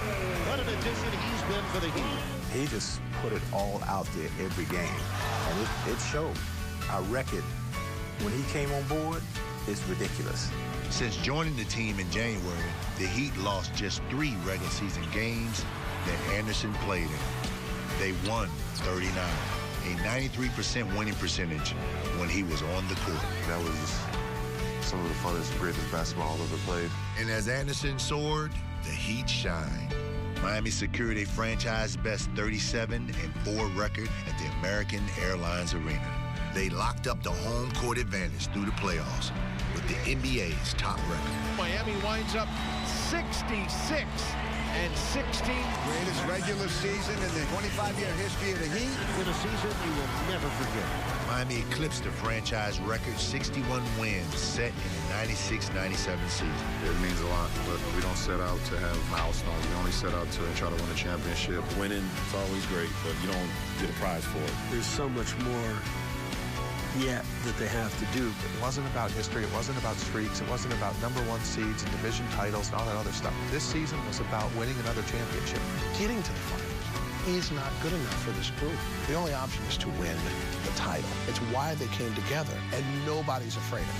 What an addition he's been for the Heat. He just put it all out there every game, and it showed. Our record, when he came on board, is ridiculous. Since joining the team in January, the Heat lost just 3 regular season games that Andersen played in. They won 39, a 93% winning percentage when he was on the court. That was some of the funnest, greatest basketball I've ever played. And as Andersen soared, the Heat shined. Miami secured a franchise-best 37-4 record at the American Airlines Arena. They locked up the home court advantage through the playoffs with the NBA's top record. Miami winds up 66-16. Greatest regular season in the 25-year history of the Heat. In a season you will never forget. Miami eclipsed the franchise record 61 wins set in the 96-97 season. It means a lot, but we don't set out to have milestones. We only set out to try to win a championship. Winning is always great, but you don't get a prize for it. There's so much more yet that they have to do. It wasn't about history. It wasn't about streaks. It wasn't about #1 seeds and division titles and all that other stuff. This season was about winning another championship. Getting to the finals is not good enough for this group. The only option is to win the title. It's why they came together, and nobody's afraid of it.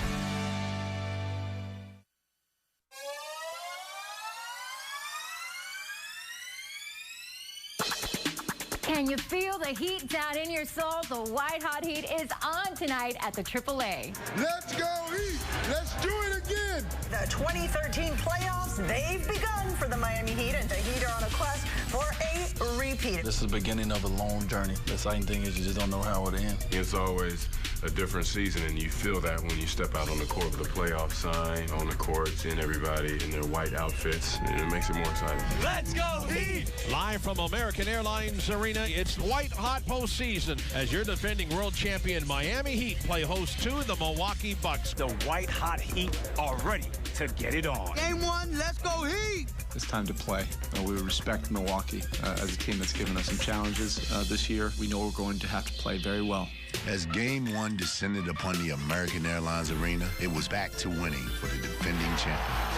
Can you feel the heat down in your soul? The White Hot Heat is on tonight at the AAA. Let's go Heat! Let's do it again! The 2013 playoffs, they've begun for the Miami Heat, and the Heat are on a quest for a repeat. This is the beginning of a long journey. The exciting thing is you just don't know how it'll end. It's always a different season, and you feel that when you step out on the court with a playoff sign on the court, seeing everybody in their white outfits, and it makes it more exciting. Let's go Heat! Live from American Airlines Arena, it's White Hot postseason as your defending world champion Miami Heat play host to the Milwaukee Bucks. The White Hot Heat are ready to get it on. Game 1, let's go Heat! It's time to play. We respect Milwaukee as a team that's given us some challenges this year. We know we're going to have to play very well. As Game 1 descended upon the American Airlines Arena, it was back to winning for the defending champion.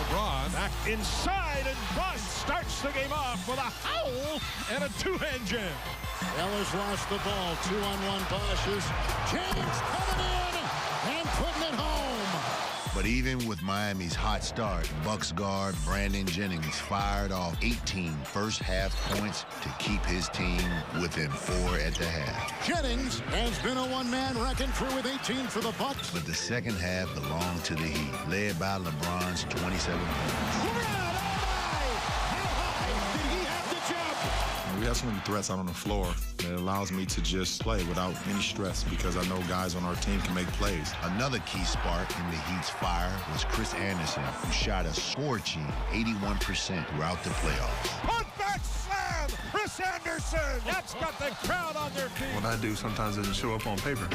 LeBron back inside, and Buss starts the game off with a howl and a two-hand jam. Ellis lost the ball. 2-on-1 Bosch. James coming in and putting it home. But even with Miami's hot start, Bucks guard Brandon Jennings fired off 18 first-half points to keep his team within 4 at the half. Jennings has been a one-man wrecking crew with 18 for the Bucks. But the second half belonged to the Heat, led by LeBron's 27 points. We have so many threats out on the floor that allows me to just play without any stress because I know guys on our team can make plays. Another key spark in the Heat's fire was Chris Andersen, who shot a scorching 81% throughout the playoffs. Putback slam! Chris Andersen! That's got the crowd on their feet. What I do sometimes doesn't show up on paper,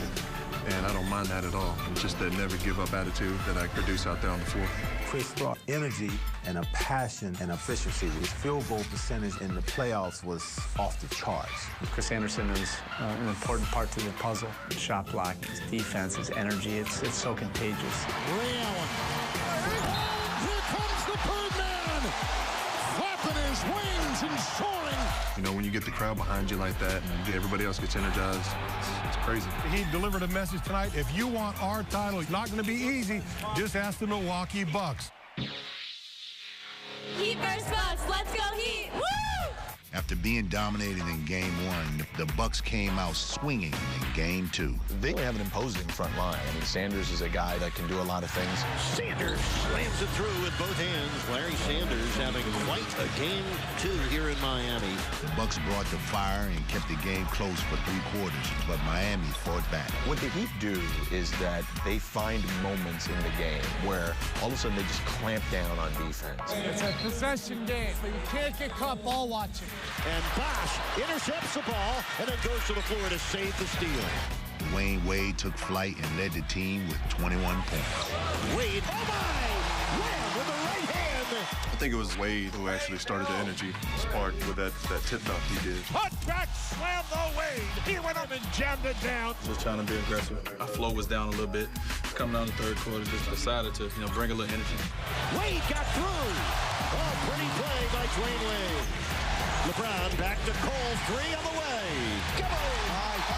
and I don't mind that at all. It's just that never give up attitude that I produce out there on the floor. Chris brought energy and a passion and efficiency. His field goal percentage in the playoffs was off the charts. Chris Andersen is an important part to the puzzle. His shot block, his defense, his energy, it's so contagious. Ray Allen. Here comes the Birdman! Flapping his wings. soaring. You know, when you get the crowd behind you like that and everybody else gets energized, it's crazy. He delivered a message tonight. If you want our title, it's not going to be easy. Just ask the Milwaukee Bucks. Heat versus Bucks. Let's go Heat. Woo! After being dominated in Game 1, the Bucks came out swinging in Game 2. They have an imposing front line. I mean, Sanders is a guy that can do a lot of things. Sanders slams it through with both hands. Larry Sanders having quite a Game 2 here in Miami. The Bucks brought the fire and kept the game close for 3 quarters, but Miami fought back. What the Heat do is that they find moments in the game where all of a sudden they just clamp down on defense. It's a possession game, but you can't get caught ball watching. And Bosh intercepts the ball and then goes to the floor to save the steal. Dwayne Wade took flight and led the team with 21 points. Wade, oh my! Wham with the right hand! I think it was Wade who actually started the energy spark with that tip-top he did. Putback slam the Wade. He went up and jammed it down. Just trying to be aggressive. Our flow was down a little bit. Coming down the third quarter, just decided to, bring a little energy. Wade got through. Oh, pretty play by Dwayne Wade. LeBron back to Cole, 3 on the way. Go!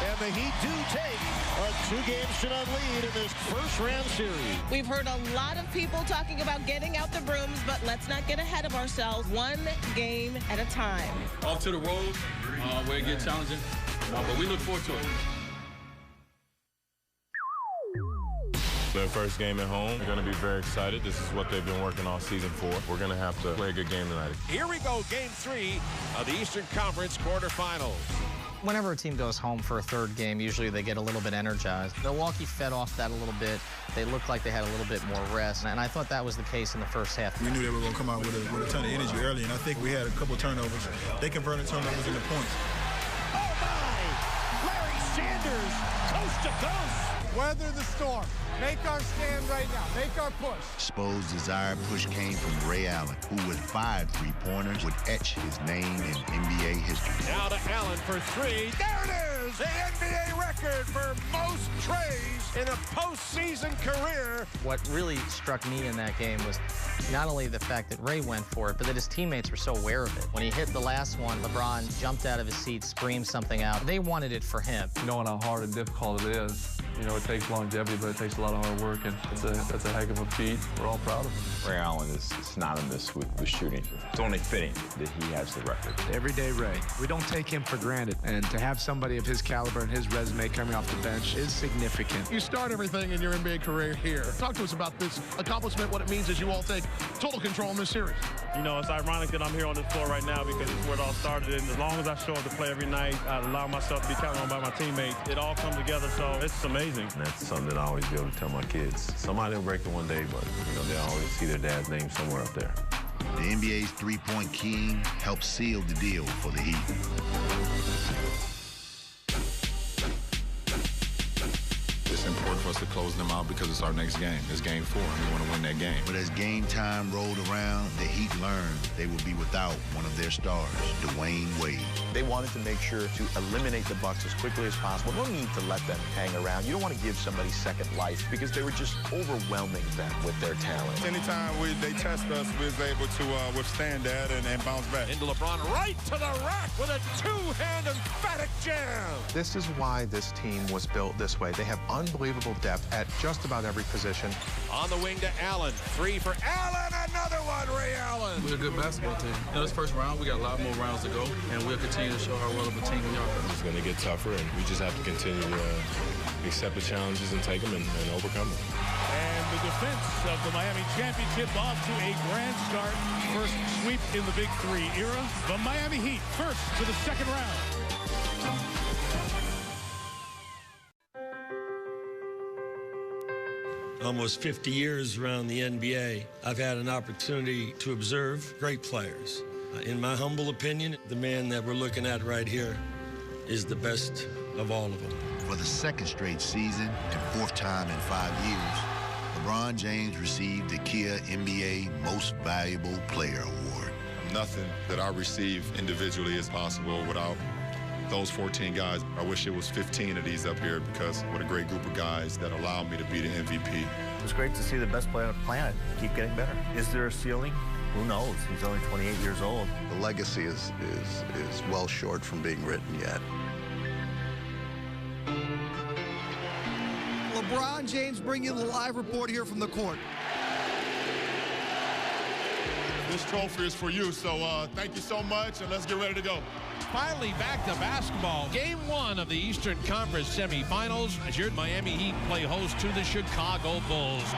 And the Heat do take a 2-game-to-none lead in this first-round series. We've heard a lot of people talking about getting out the brooms, but let's not get ahead of ourselves. 1 game at a time. Off to the road, where it gets challenging, but we look forward to it. Their first game at home. They're going to be very excited. This is what they've been working all season for. We're going to have to play a good game tonight. Here we go, Game 3 of the Eastern Conference quarterfinals. Whenever a team goes home for a third game, usually they get a little bit energized. Milwaukee fed off that a little bit. They looked like they had a little bit more rest, and I thought that was the case in the first half. We knew they were going to come out with a ton of energy early, and I think we had a couple turnovers. They converted turnovers into points. Oh, my! Larry Sanders, coast to coast. Weather the storm. Make our stand right now. Make our push. Spo's desired push came from Ray Allen, who with 5 3-pointers would etch his name in NBA history. Now to Allen for 3. There it is! The NBA record for most trays in a postseason career. What really struck me in that game was not only the fact that Ray went for it, but that his teammates were so aware of it. When he hit the last one, LeBron jumped out of his seat, screamed something out. They wanted it for him. Knowing how hard and difficult it is, it takes longevity, but it takes a lot of hard work, and that's a heck of a feat. We're all proud of him. Ray Allen is synonymous with shooting. It's only fitting that he has the record. Everyday Ray. We don't take him for granted, and to have somebody of his caliber and his resume coming off the bench is significant. You start everything in your NBA career here. Talk to us about this accomplishment, what it means as you all take total control in this series. It's ironic that I'm here on this floor right now because it's where it all started. And as long as I show up to play every night, I allow myself to be counted on by my teammates. It all comes together, so it's amazing. And that's something that I always be able to tell my kids. Somebody will break it one day, but they'll always see their dad's name somewhere up there. The NBA's 3-point king helped seal the deal for the Heat. It's important for us to close them out because it's our next game. It's Game 4, and we want to win that game. But as game time rolled around, the Heat learned they would be without one of their stars, Dwayne Wade. They wanted to make sure to eliminate the Bucks as quickly as possible. No need to let them hang around. You don't want to give somebody second life because they were just overwhelming them with their talent. Anytime they test us, we was able to withstand that and bounce back. Into LeBron, right to the rack with a 2-hand emphatic jam. This is why this team was built this way. They have unbelievable depth at just about every position. On the wing to Allen. 3 for Allen. Another one, Ray Allen. We're a good basketball team. This first round, we got a lot more rounds to go, and we'll continue to show how well of a team we are. It's going to get tougher, and we just have to continue to accept the challenges and take them and overcome them. And the defense of the Miami championship off to a grand start. First sweep in the Big 3 era. The Miami Heat first to the second round. Almost 50 years around the NBA, I've had an opportunity to observe great players. In my humble opinion, the man that we're looking at right here is the best of all of them. For the second straight season and 4th time in 5 years, LeBron James received the Kia NBA Most Valuable Player Award. Nothing that I receive individually is possible without those 14 guys. I wish it was 15 of these up here because what a great group of guys that allowed me to be the MVP. It's great to see the best player on the planet keep getting better. Is there a ceiling? Who knows? He's only 28 years old. The legacy is well short from being written yet. LeBron James bringing you the live report here from the court. This trophy is for you, so thank you so much, and let's get ready to go. Finally back to basketball. Game 1 of the Eastern Conference semifinals as your Miami Heat play host to the Chicago Bulls.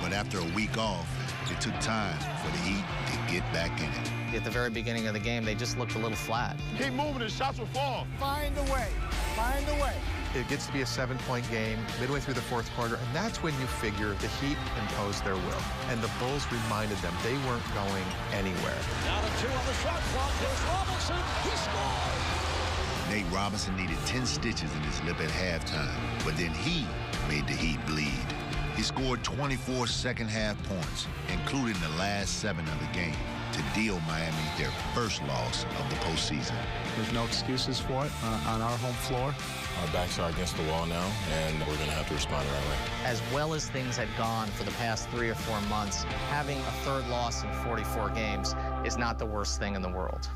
But after a week off, it took time for the Heat to get back in it. At the very beginning of the game, they just looked a little flat. Keep moving, and shots will fall. Find a way. Find a way. It gets to be a 7-point game midway through the fourth quarter, and that's when you figure the Heat imposed their will. And the Bulls reminded them they weren't going anywhere. Down to 2 on the shot clock. Here's Robinson. He scored. Nate Robinson needed 10 stitches in his lip at halftime, but then he made the Heat bleed. He scored 24 second-half points, including the last 7 of the game, to deal Miami their first loss of the postseason. There's no excuses for it on our home floor. Our backs are against the wall now, and we're going to have to respond the right way. As well as things had gone for the past 3 or 4 months, having a third loss in 44 games is not the worst thing in the world.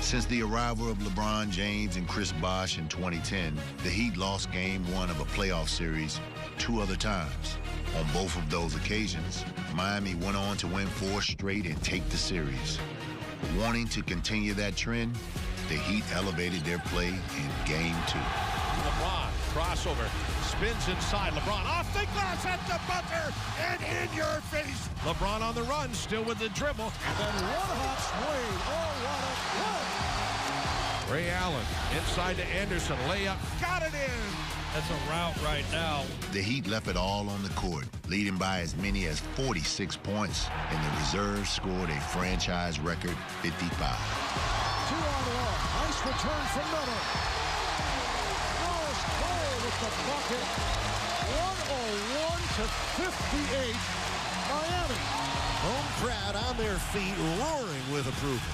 Since the arrival of LeBron James and Chris Bosh in 2010, the Heat lost Game 1 of a playoff series 2 other times. On both of those occasions, Miami went on to win 4 straight and take the series. Wanting to continue that trend, the Heat elevated their play in Game 2. LeBron, crossover, spins inside. LeBron off the glass at the buzzer and in your face. LeBron on the run, still with the dribble. And then one hot swing. Oh, what a play. Ray Allen inside to Anderson. Layup, got it in. That's a route right now. The Heat left it all on the court, leading by as many as 46 points, and the reserves scored a franchise record 55. 2-on-1. Nice return from Miller. Norris Cole with the bucket. 101-58. Miami. Home crowd on their feet, roaring with approval.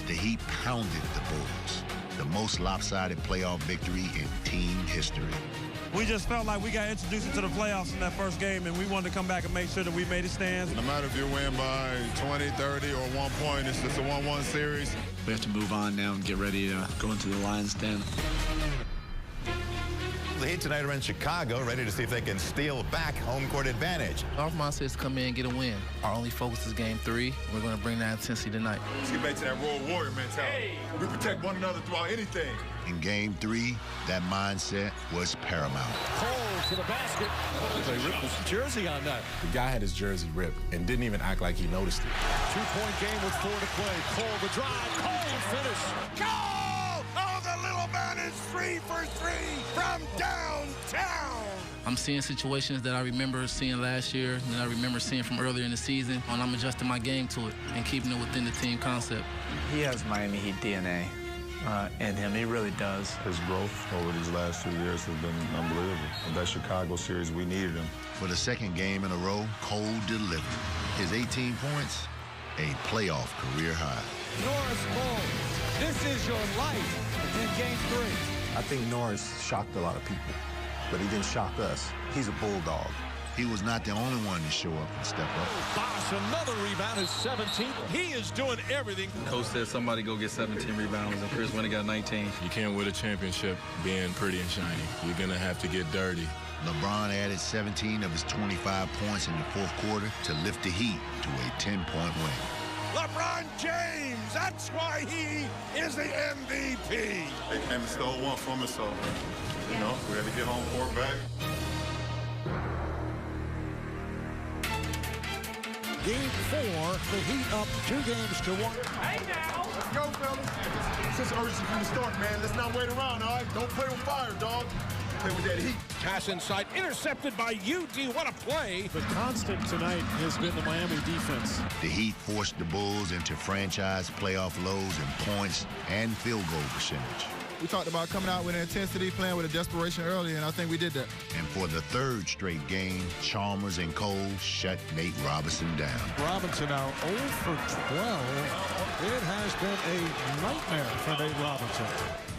The Heat pounded the Bulls, the most lopsided playoff victory in team history. We just felt like we got introduced into the playoffs in that first game, and we wanted to come back and make sure that we made a stand. No matter if you win by 20, 30, or 1 point, it's just a 1-1 series. We have to move on now and get ready to go into the Lions' den. The Heat tonight are in Chicago, ready to see if they can steal back home court advantage. Our mindset is to come in and get a win. Our only focus is Game 3. We're going to bring that intensity tonight. Let's get back to that Royal Warrior mentality. Hey. We protect one another throughout anything. In Game 3, that mindset was paramount. Cole to the basket. They ripped his jersey on that. The guy had his jersey ripped and didn't even act like he noticed it. 2-point game with 4 to play. Cole the drive. Cole finish. Go! Oh, the little man is 3 for 3 from downtown. I'm seeing situations that I remember seeing last year, that I remember seeing from earlier in the season, and I'm adjusting my game to it and keeping it within the team concept. He has Miami Heat DNA in him. He really does. His growth over these last 2 years has been unbelievable. In that Chicago series, we needed him. For the second game in a row, Cole delivered. His 18 points, a playoff career high. Norris Cole, this is your life in Game 3. I think Norris shocked a lot of people, but he didn't shock us. He's a bulldog. He was not the only one to show up and step up. Bosh, another rebound, his 17th. He is doing everything. Coach said somebody go get 17 rebounds, and Chris Winnie got 19. You can't win a championship being pretty and shiny. You're going to have to get dirty. LeBron added 17 of his 25 points in the fourth quarter to lift the Heat to a 10-point win. LeBron James, that's why he is the MVP. They came and stole one from us, so, you know, we had to get home court back. Game 4, the Heat up 2 games to 1. Hey now! Let's go, fellas. This is urgency from the start, man. Let's not wait around, all right? Don't play with fire, dog. Play with that heat. Pass inside, intercepted by UD. What a play. The constant tonight has been the Miami defense. The Heat forced the Bulls into franchise playoff lows in points and field goal percentage. We talked about coming out with an intensity, playing with a desperation early, and I think we did that. And for the third straight game, Chalmers and Cole shut Nate Robinson down. Robinson now 0 for 12. It has been a nightmare for Nate Robinson.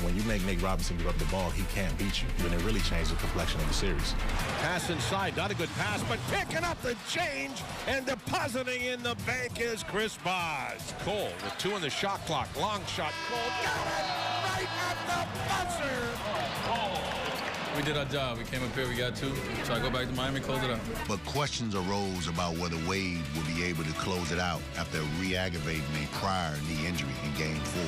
When you make Nate Robinson give up the ball, he can't beat you. Then it really changed the complexion of the series. Pass inside, not a good pass, but picking up the change and depositing in the bank is Chris Bosh. Cole with 2 on the shot clock. Long shot, Cole got it right at the buzzer. We did our job. We came up here, we got 2. So I go back to Miami, close it out. But questions arose about whether Wade would be able to close it out after re-aggravating a prior knee injury in Game 4.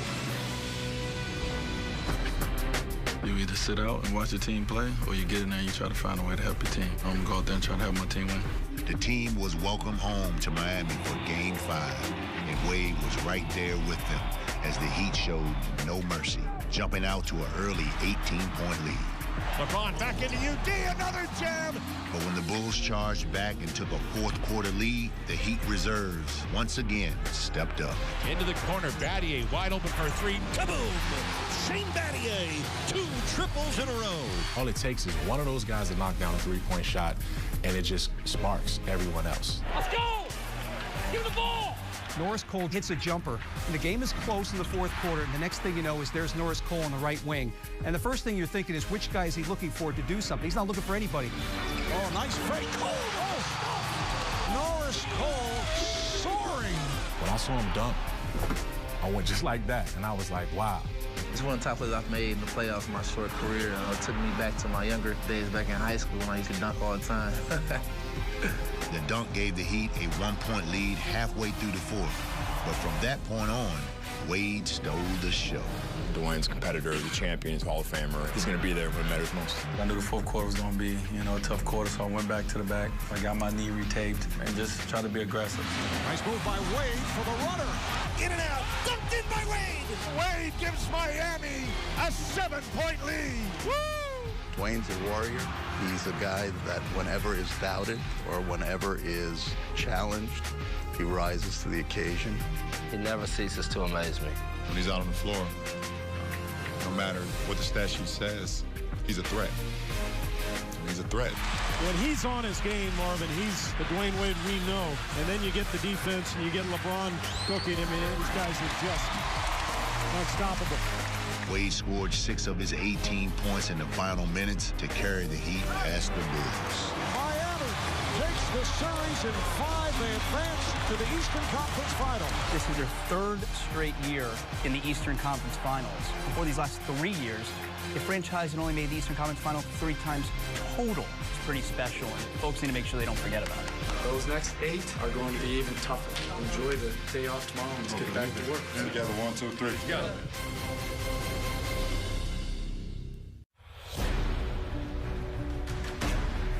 You either sit out and watch the team play, or you get in there and you try to find a way to help your team. I'm gonna go out there and try to help my team win. The team was welcome home to Miami for Game 5, and Wade was right there with them as the Heat showed no mercy, jumping out to an early 18-point lead. LeBron back into UD, another jam. But when the Bulls charged back and took a fourth-quarter lead, the Heat reserves once again stepped up. Into the corner, Battier wide open for 3. Kaboom! Shane Battier, 2 triples in a row. All it takes is one of those guys to knock down a three-point shot, and it just sparks everyone else. Let's go! Give the ball! Norris Cole hits a jumper, and the game is close in the fourth quarter, and the next thing you know is there's Norris Cole on the right wing. And the first thing you're thinking is, which guy is he looking for to do something? He's not looking for anybody. Oh, nice fake. Cole, Norris Cole soaring. When I saw him dunk, I went just like that, and I was like, wow. It's one of the top plays I've made in the playoffs in my short career. It took me back to my younger days back in high school when I used to dunk all the time. The dunk gave the Heat a 1-point lead halfway through the fourth. But from that point on, Wade stole the show. Dwayne's competitor, the champion, he's Hall of Famer. He's going to be there when it matters most. I knew the fourth quarter was going to be, a tough quarter, so I went back to the back. I got my knee retaped and just tried to be aggressive. Nice move by Wade for the runner. In and out, dunked in by Wade. Wade gives Miami a 7-point lead. Woo! Dwayne's a warrior. He's a guy that whenever is doubted or whenever is challenged, he rises to the occasion. He never ceases to amaze me. When he's out on the floor, no matter what the stat sheet says, he's a threat. He's a threat. When he's on his game, Marvin, he's the Dwayne Wade we know. And then you get the defense and you get LeBron cooking. I mean, these guys are just unstoppable. Wade scored 6 of his 18 points in the final minutes to carry the Heat past the Bulls. Miami takes the series in 5. They advance to the Eastern Conference Final. This is their 3rd straight year in the Eastern Conference Finals. Before these last 3 years, the franchise had only made the Eastern Conference Final 3 times total. It's pretty special, and folks need to make sure they don't forget about it. Those next 8 are going to be even tougher. Enjoy the day off tomorrow and let's get back to work. Together, 1, 2, 3. Together.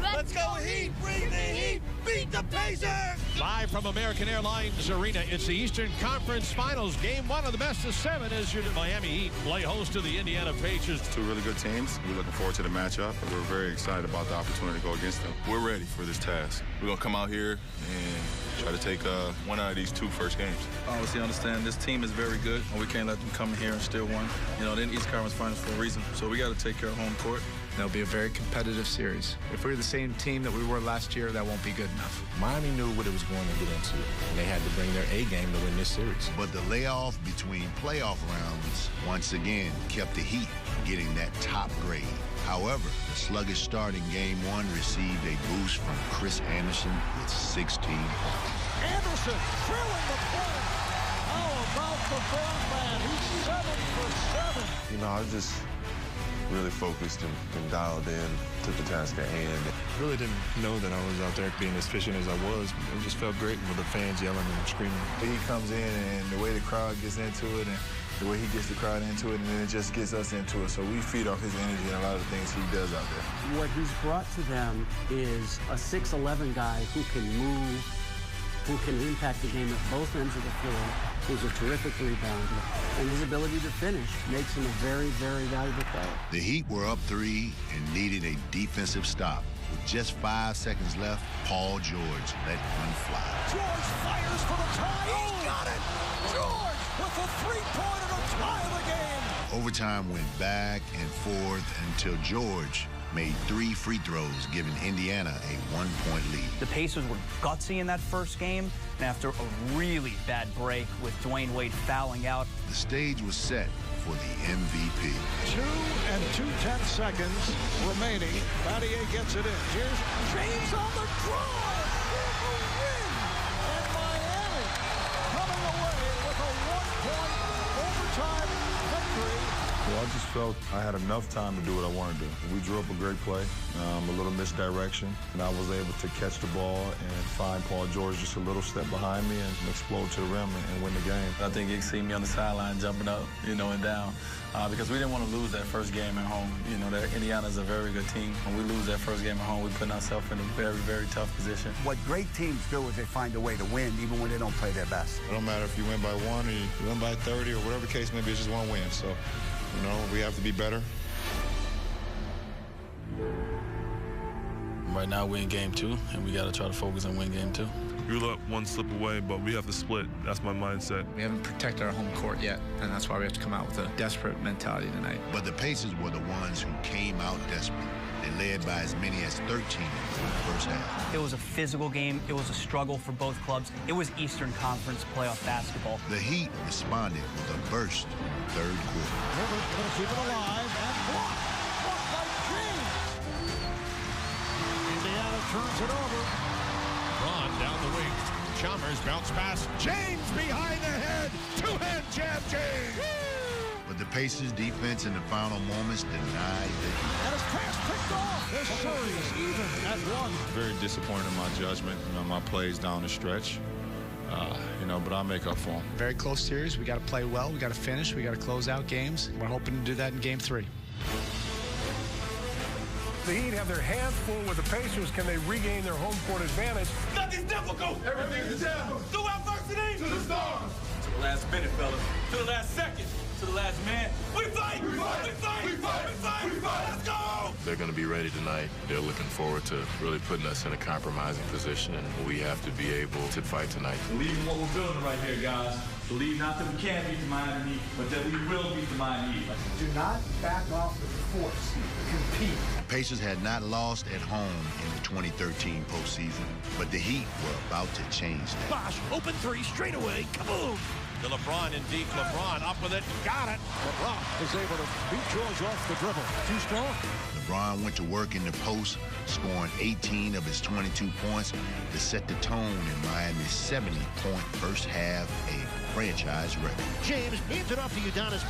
Let's go Heat! Bring the Heat! Beat the Pacers! Live from American Airlines Arena, it's the Eastern Conference Finals. Game 1 of the best of 7 as your Miami Heat play host to the Indiana Pacers. 2 really good teams. We're looking forward to the matchup. We're very excited about the opportunity to go against them. We're ready for this task. We're going to come out here and try to take one out of these 2 first games. Obviously, understand this team is very good, and we can't let them come in here and steal one. They're in the East Conference Finals for a reason, so we got to take care of home court. It'll be a very competitive series. If we're the same team that we were last year, that won't be good enough. Miami knew what it was going to get into, and they had to bring their A game to win this series. But the layoff between playoff rounds once again kept the Heat getting that top grade. However, the sluggish start in Game 1 received a boost from Chris Anderson with 16 points. Anderson drilling the point. How about the Brown man? He's 7 for 7. I was just really focused and dialed in, took the task at hand. I really didn't know that I was out there being as efficient as I was. It just felt great with the fans yelling and screaming. He comes in, and the way the crowd gets into it, and the way he gets the crowd into it, and then it just gets us into it. So we feed off his energy and a lot of the things he does out there. What he's brought to them is a 6'11" guy who can move, who can impact the game at both ends of the floor, who's a terrific rebounder, and his ability to finish makes him a very, very valuable player. The Heat were up 3 and needed a defensive stop. With just 5 seconds left, Paul George let one fly. George fires for the tie. He's got it! George with a 3-pointer to tie the game. Overtime went back and forth until George made 3 free throws, giving Indiana a 1-point lead. The Pacers were gutsy in that first game, and after a really bad break with Dwayne Wade fouling out, the stage was set for the MVP. 2 and 2/10 seconds remaining. Battier gets it in. Here's James on the drive for the win. And Miami coming away with a 1-point overtime victory. Well, I just felt I had enough time to do what I wanted to do. We drew up a great play, a little misdirection, and I was able to catch the ball and find Paul George just a little step behind me and explode to the rim and win the game. I think you see me on the sideline jumping up, and down, because we didn't want to lose that first game at home. Indiana's a very good team. When we lose that first game at home, we put ourselves in a very, very tough position. What great teams do is they find a way to win, even when they don't play their best. It don't matter if you win by 1 or you win by 30 or whatever the case may be, it's just one win. So, we have to be better. Right now, we're in game 2, and we got to try to focus on win game 2. We let one slip away, but we have to split. That's my mindset. We haven't protected our home court yet, and that's why we have to come out with a desperate mentality tonight. But the Pacers were the ones who came out desperate. They led by as many as 13 in the first half. it was a physical game. It was a struggle for both clubs. It was Eastern Conference playoff basketball. The Heat responded with a burst in the third quarter. Hibbert going to keep it alive and blocked. Blocked by James. Indiana turns it over. Braun down the wing. Chalmers bounce pass. James behind the head. Two-hand jab, James. But the Pacers' defense in the final moments denied the Heat. And his pass picked off. This series even at 1. Very disappointed in my judgment, my plays down the stretch. But I'll make up for them. Very close series. We got to play well. We got to finish. We got to close out games. We're hoping to do that in Game 3. The Heat have their hands full with the Pacers. Can they regain their home court advantage? Nothing's difficult. Everything's a challenge. Through adversity. To the stars. To the last minute, fellas. To the last second. To the last man. We fight! We fight! We fight! We fight! We fight! We fight! Let's go! They're going to be ready tonight. They're looking forward to really putting us in a compromising position, and we have to be able to fight tonight. Believe in what we're building right here, guys. Believe not that we can't beat the Miami Heat, but that we will beat the Miami Heat. Do not back off the force. Compete. Pacers had not lost at home in the 2013 postseason, but the Heat were about to change that. Bosh, open three, straight away, kaboom! To LeBron in deep. LeBron up with it. Got it. LeBron is able to beat George off the dribble. Too strong. LeBron went to work in the post, scoring 18 of his 22 points to set the tone in Miami's 70-point first half, a franchise record. James hands it off to Udonis.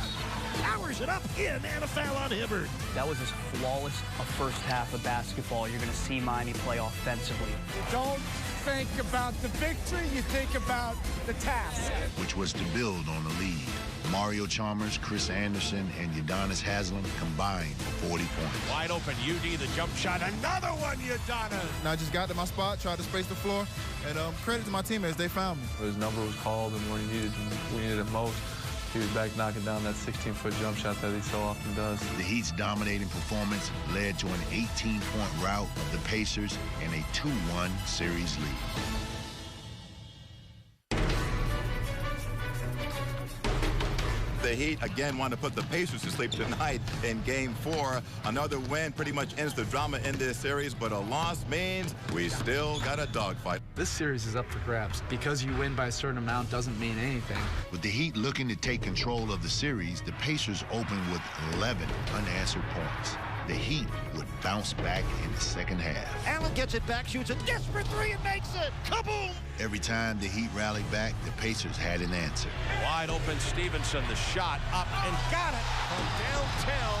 Powers it up in, and a foul on Hibbert. That was as flawless a first half of basketball you're going to see Miami play offensively. You don't think about the victory, you think about the task. Which was to build on the lead. Mario Chalmers, Chris Anderson, and Udonis Haslem combined for 40 points. Wide open, UD, the jump shot. Another one, Udonis. I just got to my spot, tried to space the floor, and credit to my teammates, they found me. His number was called, and when we needed it most, he was back knocking down that 16-foot jump shot that he so often does. The Heat's dominating performance led to an 18-point rout of the Pacers and a 2-1 series lead. The Heat again want to put the Pacers to sleep tonight in Game 4. Another win pretty much ends the drama in this series, but a loss means we still got a dogfight. This series is up for grabs. Because you win by a certain amount doesn't mean anything. With the Heat looking to take control of the series, the Pacers opened with 11 unanswered points. The Heat would bounce back in the second half. Allen gets it back, shoots a desperate three, and makes it. Kaboom! Every time the Heat rallied back, the Pacers had an answer. Wide open, Stevenson, the shot up and got it from downtown.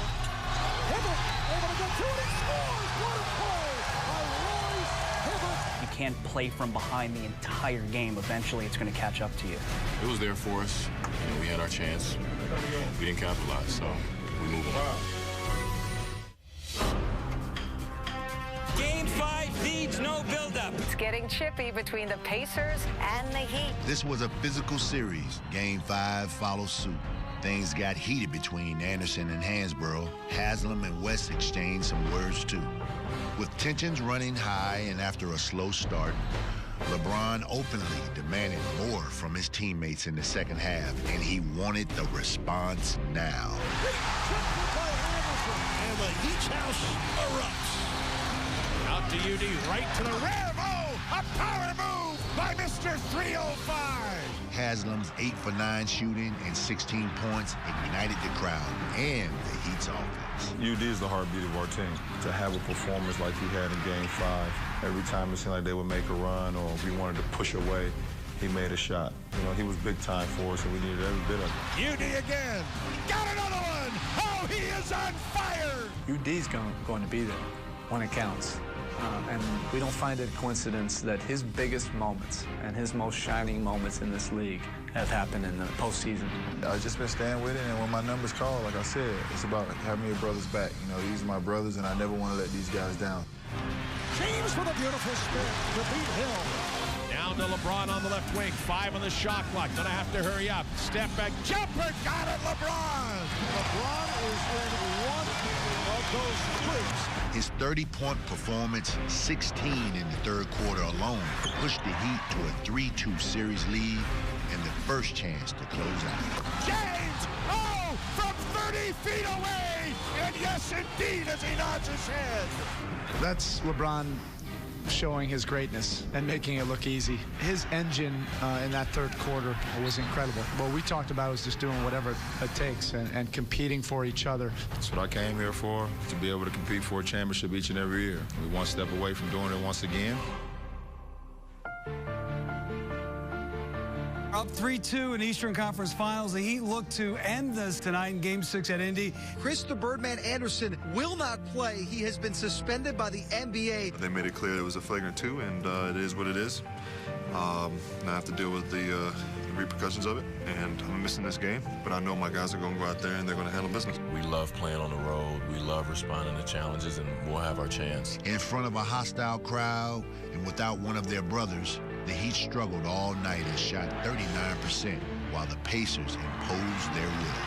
Hibbert able to get to it and scores! What a play by Royce Hibbert! You can't play from behind the entire game. Eventually, it's going to catch up to you. It was there for us. We had our chance. We didn't capitalize, so we move on. Game 5 needs no buildup. It's getting chippy between the Pacers and the Heat. This was a physical series. Game 5 follows suit. Things got heated between Anderson and Hansborough. Haslem and West exchanged some words, too. With tensions running high and after a slow start, LeBron openly demanded more from his teammates in the second half, and he wanted the response now. And the Heat house erupts. Out to UD, right to the rim. Oh, a power move by Mr. 305. Haslam's 8 for 9 shooting and 16 points ignited the crowd and the Heat's offense. UD is the heartbeat of our team. To have a performance like he had in Game 5, every time it seemed like they would make a run or we wanted to push away, he made a shot. You know, he was big time for us, and we needed every bit of it. UD again. Got another one. Oh, he is on fire. UD's going to be there when it counts. And we don't find it a coincidence that his biggest moments and his most shining moments in this league have happened in the postseason. I've just been staying with it, and when my number's called, like I said, it's about having your brothers back. You know, these are my brothers, and I never want to let these guys down. James with a beautiful spin to beat Hill. Down to LeBron on the left wing. 5 on the shot clock. Gonna have to hurry up. Step back. Jumper. Got it, LeBron. LeBron is in one of those streaks. His 30-point performance, 16 in the third quarter alone, pushed the Heat to a 3-2 series lead and the first chance to close out. James! Oh! From 30 feet away! And yes, indeed, as he nods his head. That's LeBron showing his greatness and making it look easy. His engine in that third quarter was incredible. What we talked about was just doing whatever it takes and competing for each other. That's what I came here for, to be able to compete for a championship each and every year. We're one step away from doing it once again. Up 3-2 in Eastern Conference Finals. The Heat look to end this tonight in Game 6 at Indy. Chris the Birdman Anderson will not play. He has been suspended by the NBA. They made it clear it was a flagrant 2, and it is what it is. Now I have to deal with the repercussions of it, and I'm missing this game, but I know my guys are going to go out there and they're going to handle business. We love playing on the road. We love responding to challenges, and we'll have our chance. In front of a hostile crowd and without one of their brothers, the Heat struggled all night and shot 39%, while the Pacers imposed their will.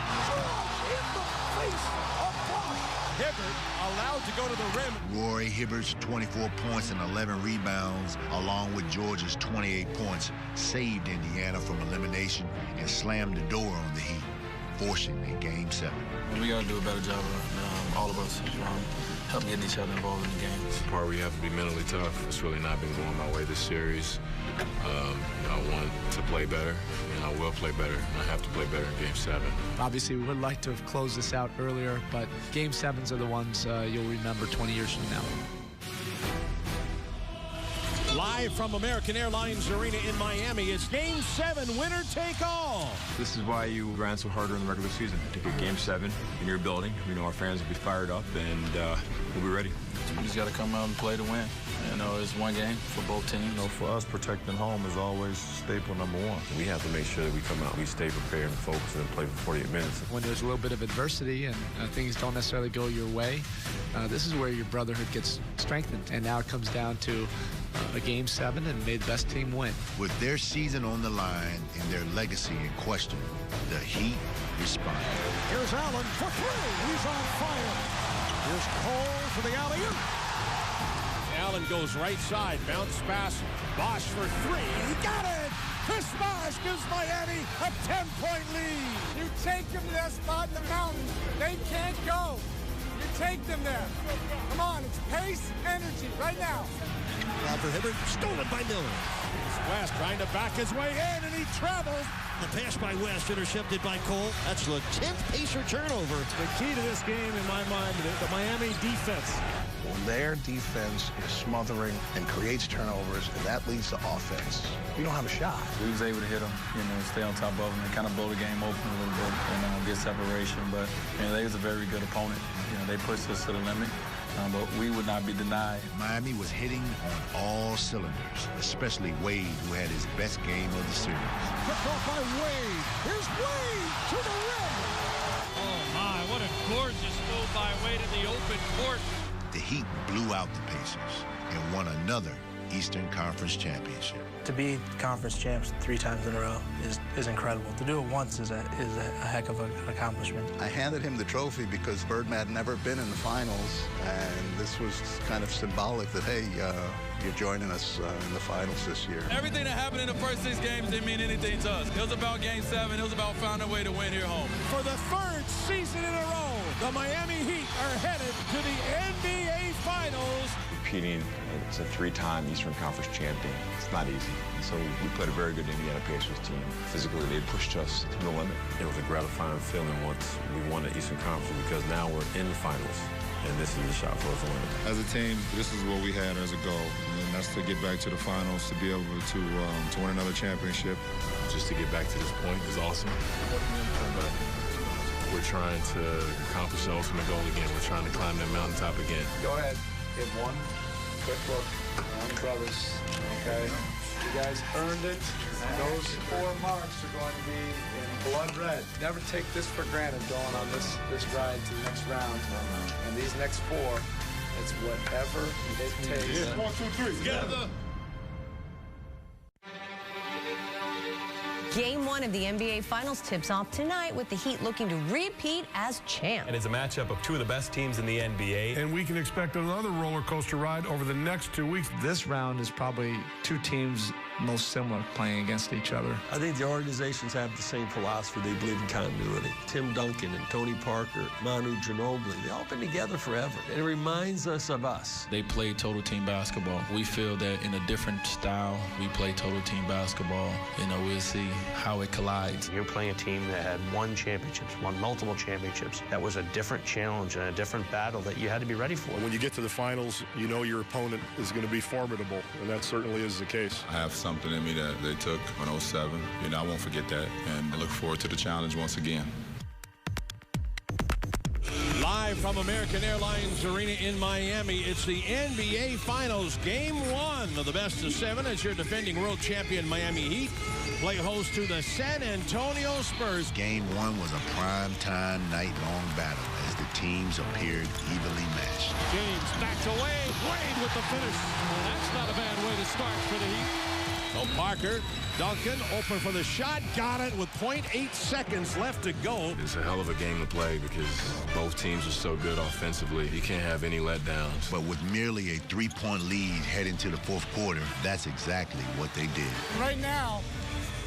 Hibbert allowed to go to the rim. Roy Hibbert's 24 points and 11 rebounds, along with George's 28 points, saved Indiana from elimination and slammed the door on the Heat, forcing a Game 7. We got to do a better job of all of us help getting each other involved in the games. The part where you have to be mentally tough. It's really not been going my way this series. I want to play better, and I will play better. I have to play better in Game 7. Obviously, we would like to have closed this out earlier, but Game 7s are the ones you'll remember 20 years from now. Live from American Airlines Arena in Miami, it's Game 7, winner take all. This is why you ran so harder in the regular season. To get Game 7 in your building, we know our fans will be fired up, and we'll be ready. We just got to come out and play to win. You know, it's one game for both teams. You know, for us, protecting home is always staple number one. We have to make sure that we come out, we stay prepared and focused and play for 48 minutes. When there's a little bit of adversity and things don't necessarily go your way, this is where your brotherhood gets strengthened. And now it comes down to a Game 7 and may the best team win. With their season on the line and their legacy in question, the Heat respond. Here's Allen for 3. He's on fire. Here's Cole for the alley-oop. Allen goes right side, bounce pass, Bosh for 3. He got it! Chris Bosh gives Miami a 10-point lead. You take them to that spot in the mountains. They can't go. You take them there. Come on, it's pace, energy, right now. For Hibbert, stolen by Miller. West trying to back his way in, and he travels. The pass by West, intercepted by Cole. That's the 10th Pacer turnover. The key to this game, in my mind, the Miami defense. When their defense is smothering and creates turnovers, and that leads to offense, you don't have a shot. We was able to hit them, stay on top of them and kind of blow the game open a little bit and get separation. But, they was a very good opponent. They pushed us to the limit. But we would not be denied. Miami was hitting on all cylinders, especially Wade, who had his best game of the series. Picked off by Wade. Here's Wade to the rim. Oh, my, what a gorgeous move by Wade in the open court. The Heat blew out the Pacers and won another Eastern Conference Championship. To be conference champs 3 times in a row is incredible. To do it once is a heck of an accomplishment. I handed him the trophy because Birdman had never been in the finals, and this was kind of symbolic that, hey, you're joining us in the finals this year. Everything that happened in the first 6 games didn't mean anything to us. It was about Game 7. It was about finding a way to win here home. For the 3rd season in a row, the Miami Heat are headed to the NBA Finals. Competing as a 3-time Eastern Conference champion, it's not easy. So we played a very good Indiana Pacers team. Physically, they pushed us to the limit. It was a gratifying feeling once we won the Eastern Conference because now we're in the finals. And this is the shot for us to win. As a team, this is what we had as a goal, and that's to get back to the finals, to be able to win another championship. Just to get back to this point is awesome. But we're trying to accomplish the ultimate goal again. We're trying to climb that mountaintop again. Go ahead. Give one quick look on the brothers, okay? You guys earned it. Those 4 marks are going to be in blood red. Never take this for granted going on this ride to the next round. And these next 4, it's whatever it takes. Yeah. 1, 2, 3. Together. Game 1 of the NBA Finals tips off tonight with the Heat looking to repeat as champs. And it's a matchup of 2 of the best teams in the NBA. And we can expect another roller coaster ride over the next 2 weeks. This round is probably 2 teams most similar playing against each other. I think the organizations have the same philosophy. They believe in continuity. Tim Duncan and Tony Parker, Manu Ginobili, they've all been together forever. It reminds us of us. They play total team basketball. We feel that in a different style, we play total team basketball. We'll see how it collides. You're playing a team that had won championships, won multiple championships. That was a different challenge and a different battle that you had to be ready for. When you get to the finals, you know your opponent is going to be formidable, and that certainly is the case. I have something in me that they took in 07. I won't forget that, and I look forward to the challenge once again. Live from American Airlines Arena in Miami, it's the NBA Finals, Game 1 of the best of 7 as your defending world champion Miami Heat play host to the San Antonio Spurs. Game 1 was a prime-time, night-long battle as the teams appeared evenly matched. James backed away. Wade with the finish. That's not a bad way to start for the Heat. So Parker, Duncan, open for the shot, got it with 0.8 seconds left to go. It's a hell of a game to play because both teams are so good offensively. You can't have any letdowns. But with merely a 3-point lead heading to the 4th quarter, that's exactly what they did. Right now,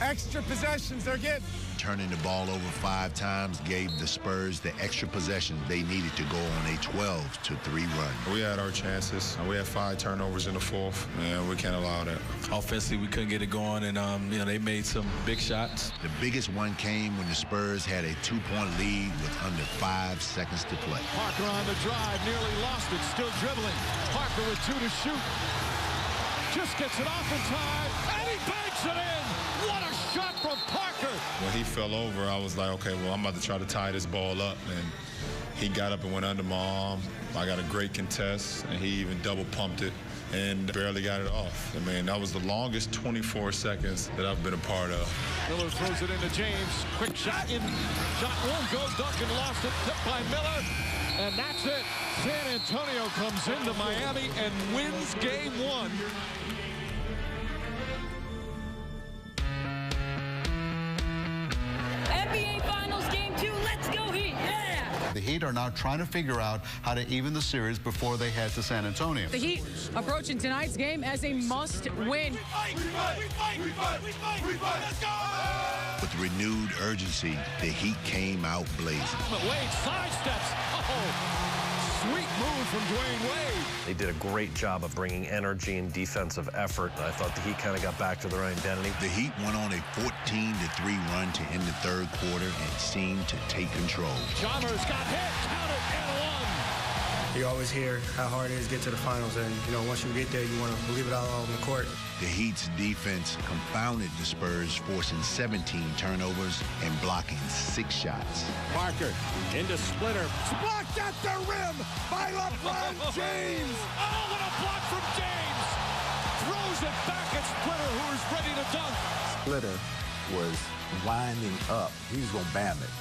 extra possessions they're getting. Turning the ball over 5 times gave the Spurs the extra possessions they needed to go on a 12-3 run. We had our chances. We had 5 turnovers in the 4th, and we can't allow that. Offensively, we couldn't get it going, and they made some big shots. The biggest one came when the Spurs had a 2-point lead with under 5 seconds to play. Parker on the drive, nearly lost it, still dribbling. Parker with 2 to shoot. Just gets it off in time, and he banks it in. What a shot from Parker. When he fell over, I was like, okay, well, I'm about to try to tie this ball up. And he got up and went under my arm. I got a great contest, and he even double pumped it and barely got it off. I mean, that was the longest 24 seconds that I've been a part of. Miller throws it into James. Quick shot in. Shot won't go. Duncan lost it. Tipped by Miller. And that's it. San Antonio comes into Miami and wins Game 1. NBA Finals Game 2, let's go Heat, yeah! The Heat are now trying to figure out how to even the series before they head to San Antonio. The Heat approaching tonight's game as a must-win. We fight! Let's go! With renewed urgency, the Heat came out blazing. Wade sidesteps. Sweet move from Dwayne Wade. They did a great job of bringing energy and defensive effort. I thought the Heat kind of got back to their identity. The Heat went on a 14-3 run to end the 3rd quarter and seemed to take control. Chalmers got hit, counted, and 1. You always hear how hard it is to get to the finals, and once you get there, you want to leave it all on the court. The Heat's defense confounded the Spurs, forcing 17 turnovers and blocking 6 shots. Parker into Splitter. Blocked at the rim by LeBron James. Oh, what a block from James. Throws it back at Splitter, who is ready to dunk. Splitter was winding up. He was going to bam it.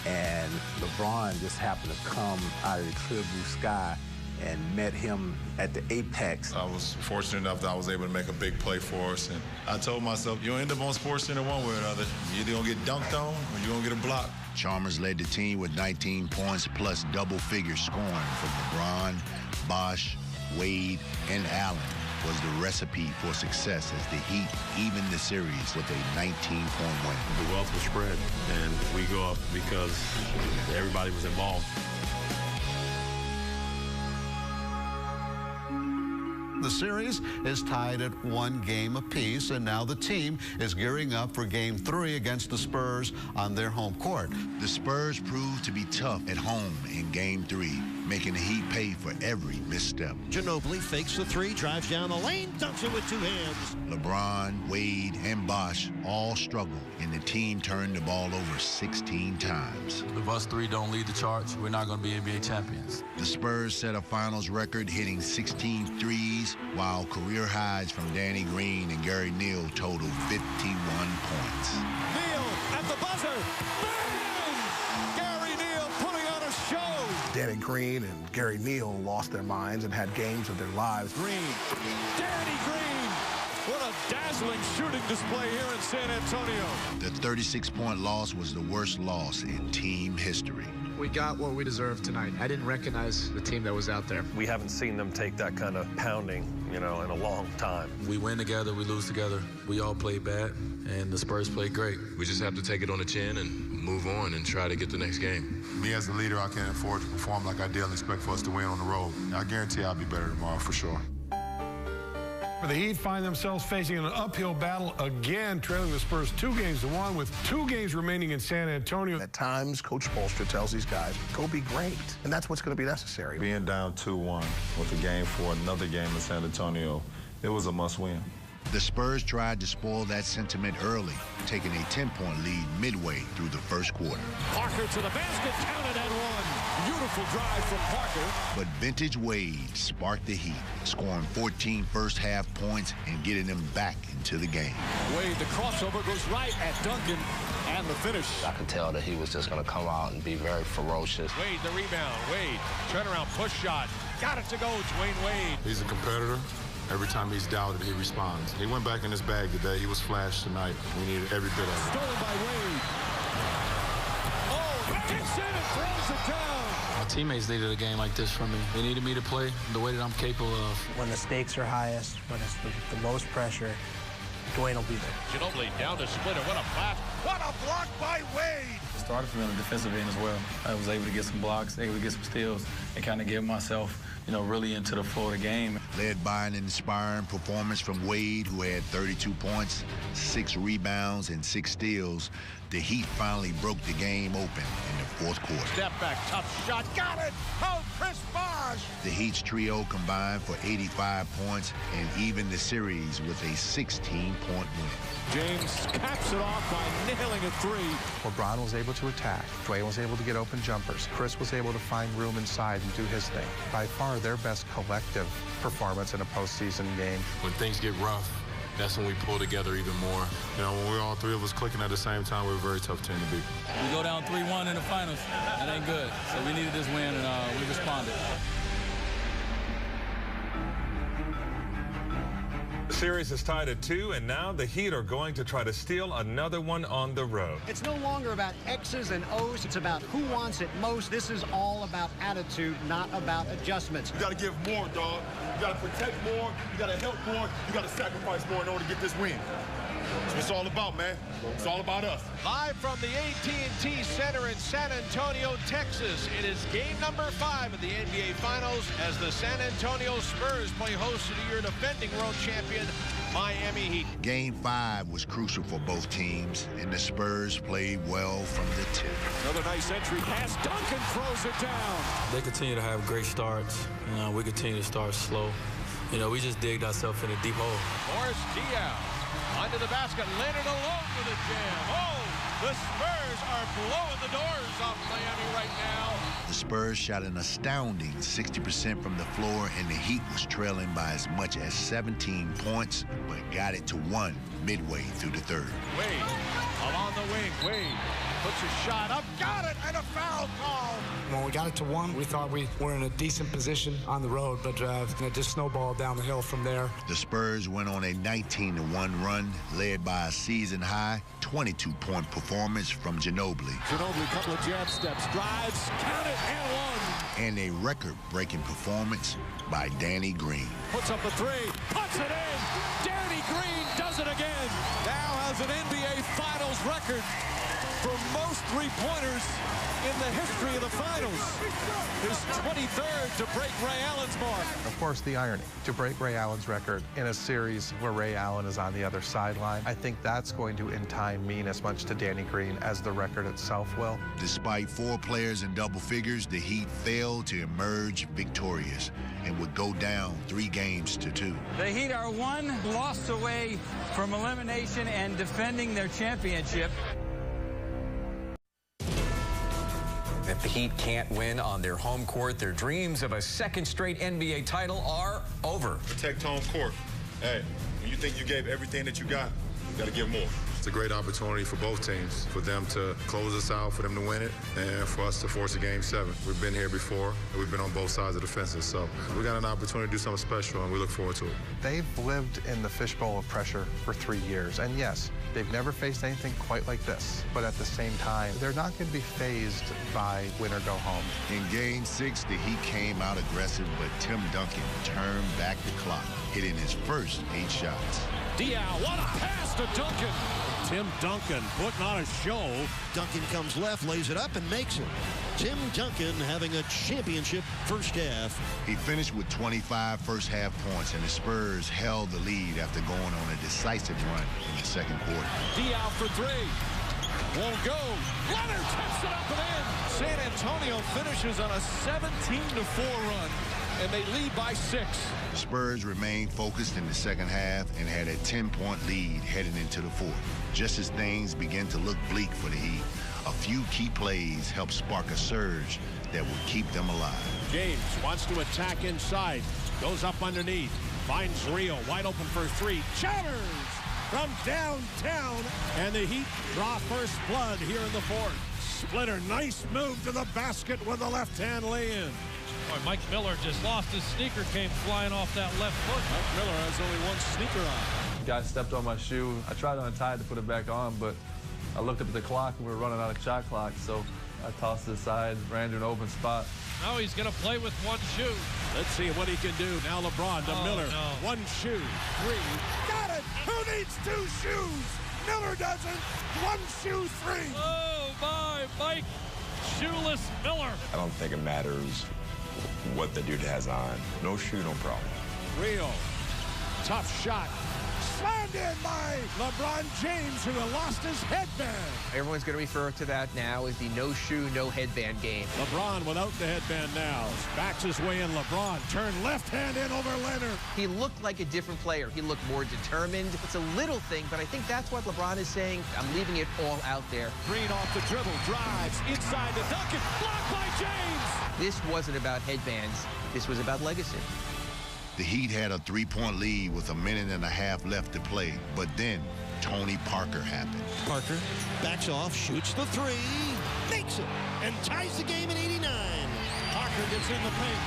And LeBron just happened to come out of the clear blue sky and met him at the apex. I was fortunate enough that I was able to make a big play for us, and I told myself, you'll end up on SportsCenter one way or another. You're either gonna get dunked on or you're gonna get a block. Chalmers led the team with 19 points plus double-figure scoring from LeBron, Bosh, Wade, and Allen was the recipe for success as the Heat evened the series with a 19-point win. The wealth was spread, and we go up because everybody was involved. The series is tied at 1 game apiece, and now the team is gearing up for Game 3 against the Spurs on their home court. The Spurs proved to be tough at home in Game 3, making the Heat pay for every misstep. Ginobili fakes the three, drives down the lane, dunks it with 2 hands. LeBron, Wade, and Bosh all struggled, and the team turned the ball over 16 times. If us three don't lead the charge, we're not going to be NBA champions. The Spurs set a finals record hitting 16 threes, while career highs from Danny Green and Gary Neal totaled 51 points. Neal at the buzzer. Bang! Gary Neal putting on a show. Danny Green and Gary Neal lost their minds and had games of their lives. Green. Danny Green. What a dazzling shooting display here in San Antonio. The 36-point loss was the worst loss in team history. We got what we deserved tonight. I didn't recognize the team that was out there. We haven't seen them take that kind of pounding, in a long time. We win together, we lose together. We all played bad, and the Spurs played great. We just have to take it on the chin and move on and try to get the next game. Me as a leader, I can't afford to perform like I did and expect for us to win on the road. I guarantee I'll be better tomorrow for sure. The Heat find themselves facing an uphill battle again, trailing the Spurs 2-1 with 2 games remaining in San Antonio. At times, Coach Spoelstra tells these guys, go be great. And that's what's going to be necessary. Being down 2-1 with a game for another game in San Antonio, it was a must-win. The Spurs tried to spoil that sentiment early, taking a 10-point lead midway through the first quarter. Parker to the basket, counted and one. Beautiful drive from Parker. But vintage Wade sparked the Heat, scoring 14 first-half points and getting them back into the game. Wade, the crossover goes right at Duncan, and the finish. I could tell that he was just going to come out and be very ferocious. Wade, the rebound. Wade, turnaround push shot. Got it to go, Dwayne Wade. He's a competitor. Every time he's doubted, he responds. He went back in his bag today. He was flashed tonight. We needed every bit of it. Stolen by Wade. Oh, gets in and throws it down. My teammates needed a game like this from me. They needed me to play the way that I'm capable of. When the stakes are highest, when it's the most pressure, Dwayne will be there. Ginobili down the splitter. What a pass. What a block by Wade. It started for me on the defensive end as well. I was able to get some blocks, able to get some steals, and kind of get myself, really into the flow of the game. Led by an inspiring performance from Wade, who had 32 points, 6 rebounds, and 6 steals, the Heat finally broke the game open in the fourth quarter. Step back, tough shot. Got it. Oh, Chris Bosh. The Heat's trio combined for 85 points and evened the series with a 16-point win. James caps it off by nailing a 3. LeBron was able to attack. Dwayne was able to get open jumpers. Chris was able to find room inside and do his thing. By far their best collective performance in a postseason game. When things get rough, that's when we pull together even more. When we're all 3 of us clicking at the same time, we're a very tough team to beat. We go down 3-1 in the finals. That ain't good. So we needed this win, and we responded. The series is tied at 2, and now the Heat are going to try to steal another one on the road. It's no longer about X's and O's. It's about who wants it most. This is all about attitude, not about adjustments. You got to give more, dog. You got to protect more. You got to help more. You got to sacrifice more in order to get this win. That's what it's all about, man. It's all about us. Live from the AT&T Center in San Antonio, Texas, it is game number 5 of the NBA Finals as the San Antonio Spurs play host to your defending world champion, Miami Heat. Game 5 was crucial for both teams, and the Spurs played well from the tip. Another nice entry pass. Duncan throws it down. They continue to have great starts. We continue to start slow. We just digged ourselves in a deep hole. Morris Diaw under the basket. Leonard alone with a jam. Oh, the Spurs are blowing the doors off Miami right now. The Spurs shot an astounding 60% from the floor, and the Heat was trailing by as much as 17 points, but got it to 1 midway through the third. Wade along the wing. Wade puts a shot up. Got it, and a foul call. When we got it to 1. We thought we were in a decent position on the road, but it just snowballed down the hill from there. The Spurs went on a 19-1 run, led by a season-high 22-point performance from Ginobili. Ginobili, couple of jab steps, drives, count it, and 1. And a record-breaking performance by Danny Green. Puts up a 3, puts it in. Danny Green does it again. Now has an NBA Finals record for most three-pointers in the history of the Finals. His 23rd to break Ray Allen's mark. Of course, the irony, to break Ray Allen's record in a series where Ray Allen is on the other sideline, I think that's going to, in time, mean as much to Danny Green as the record itself will. Despite 4 players in double figures, the Heat failed to emerge victorious and would go down 3-2. The Heat are 1 loss away from elimination and defending their championship. If the Heat can't win on their home court, their dreams of a second straight NBA title are over. Protect home court. Hey, when you think you gave everything that you got to give more. It's a great opportunity for both teams, for them to close us out, for them to win it, and for us to force a Game 7. We've been here before, and we've been on both sides of the fences, so we got an opportunity to do something special, and we look forward to it. They've lived in the fishbowl of pressure for 3 years, and yes, they've never faced anything quite like this. But at the same time, they're not going to be fazed by win or go home. In Game 6, the Heat came out aggressive, but Tim Duncan turned back the clock, hitting his first 8 shots. Diaw, what a pass to Duncan. Tim Duncan putting on a show. Duncan comes left, lays it up, and makes it. Tim Duncan having a championship first half. He finished with 25 first-half points, and the Spurs held the lead after going on a decisive run in the second quarter. Diaw for 3. Won't go. Leonard tips it up and in. San Antonio finishes on a 17-4 run, and they lead by 6. The Spurs remained focused in the second half and had a 10-point lead heading into the fourth. Just as things began to look bleak for the Heat, a few key plays helped spark a surge that would keep them alive. James wants to attack inside, goes up underneath, finds Rio wide open for 3, shatters from downtown, and the Heat draw first blood here in the fourth. Splitter, nice move to the basket with the left-hand lay-in. Boy, Mike Miller just lost his sneaker, came flying off that left foot. Mike Miller has only 1 sneaker on. Guy stepped on my shoe. I tried to untie it to put it back on, but I looked up at the clock and we were running out of shot clock, so I tossed it aside, ran to an open spot. Now he's going to play with 1 shoe. Let's see what he can do. Now LeBron to Miller. No. 1 shoe, 3. Got it! Who needs 2 shoes? Miller doesn't. 1 shoe, 3. Oh, my, Mike. Shoeless Miller. I don't think it matters what the dude has on. No shoe, no problem. Rio, tough shot. Slammed in by LeBron James, who had lost his headband. Everyone's going to refer to that now as the no shoe, no headband game. LeBron without the headband now. Backs his way in. LeBron turned left hand in over Leonard. He looked like a different player. He looked more determined. It's a little thing, but I think that's what LeBron is saying. I'm leaving it all out there. Green off the dribble, drives inside to Duncan. Blocked by James. This wasn't about headbands. This was about legacy. The Heat had a 3-point lead with 1.5 minutes left to play, but then Tony Parker happened. Parker backs off, shoots the 3, makes it, and ties the game at 89. Parker gets in the paint,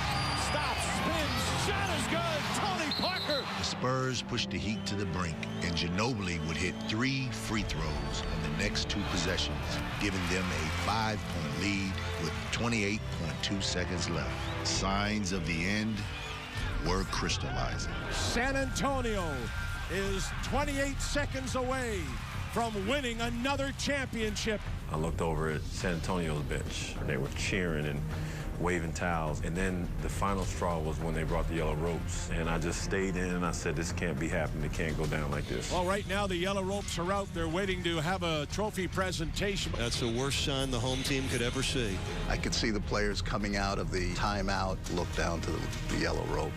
stops, spins, shot is good. Tony Parker. The Spurs pushed the Heat to the brink, and Ginobili would hit 3 free throws on the next 2 possessions, giving them a 5-point lead with 28.2 seconds left. Signs of the end were crystallizing. San Antonio is 28 seconds away from winning another championship. I looked over at San Antonio's bench, and they were cheering and waving towels. And then the final straw was when they brought the yellow ropes. And I just stayed in, and I said, this can't be happening. It can't go down like this. Well, right now, the yellow ropes are out. They're waiting to have a trophy presentation. That's the worst sign the home team could ever see. I could see the players coming out of the timeout, look down to the yellow rope.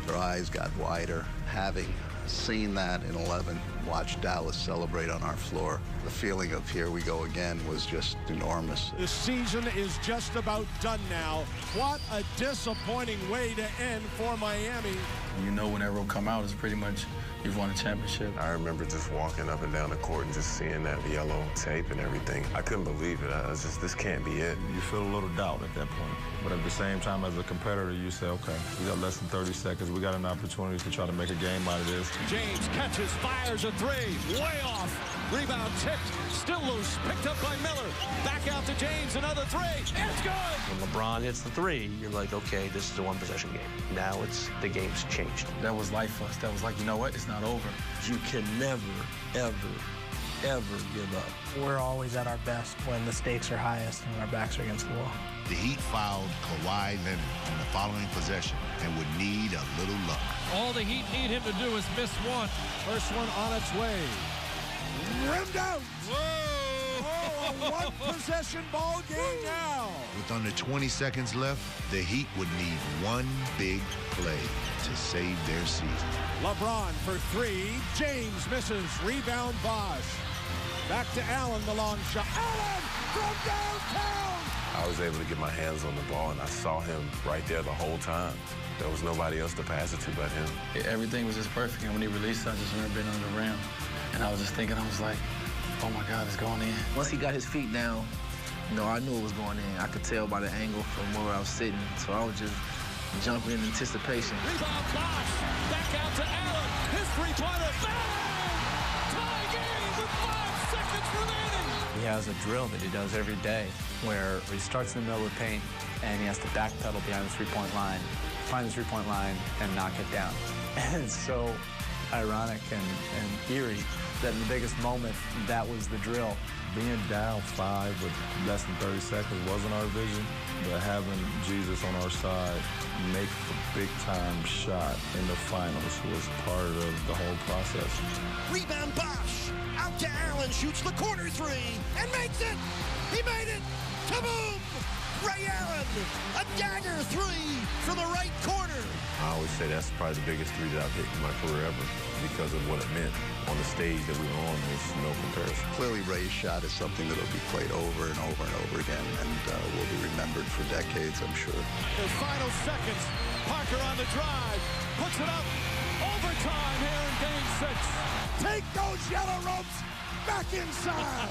Their eyes got wider. Having seen that in 11 watch Dallas celebrate on our floor. The feeling of here we go again was just enormous. The season is just about done now. What a disappointing way to end for Miami. You know when that rope come out, it's pretty much you've won a championship. I remember just walking up and down the court and just seeing that yellow tape and everything. I couldn't believe it. I was just, this can't be it. You feel a little doubt at that point. But at the same time, as a competitor, you say, okay, we got less than 30 seconds. We got an opportunity to try to make a game out of this. James catches, fires a three, way off. Rebound tipped, still loose, picked up by Miller. Back out to James, another three. It's good! When LeBron hits the three, you're like, okay, this is a one-possession game. Now the game's changed. That was life for us. That was like, you know what? It's not over. You can never, ever give up. We're always at our best when the stakes are highest and our backs are against the wall. The Heat fouled Kawhi Leonard on the following possession and would need a little luck. All the Heat need him to do is miss one. First one on its way. Rimmed out. Whoa! A one-possession ball game now. With under 20 seconds left, the Heat would need one big play to save their season. LeBron for three. James misses. Rebound Bosh. Back to Allen, the long shot. Allen from downtown. I was able to get my hands on the ball, and I saw him right there the whole time. There was nobody else to pass it to but him. Everything was just perfect, and when he released, I just remember being on the rim. And I was just thinking, I was like, oh my God, it's going in. Once he got his feet down, I knew it was going in. I could tell by the angle from where I was sitting. So I was just jumping in anticipation. Rebound Bosh. Back out to Allen. His three-pointer. Bang! Tie game with 5 seconds remaining. He has a drill that he does every day where he starts in the middle of the paint and he has to backpedal behind the three-point line, find the three-point line, and knock it down. And it's so ironic and eerie that in the biggest moment, that was the drill. Being down 5 with less than 30 seconds wasn't our vision, but having Jesus on our side make the big-time shot in the finals was part of the whole process. Rebound Bosh. Out to Allen, shoots the corner three, and makes it! He made it! Kaboom! Ray Allen, a dagger three from the right corner. I always say that's probably the biggest three that I've hit in my career ever because of what it meant. On the stage that we were on, there's no comparison. Clearly, Ray's shot is something that will be played over and over and over again, and will be remembered for decades, I'm sure. The final seconds. Parker on the drive. Puts it up. Overtime here in Game 6. Take those yellow ropes back inside.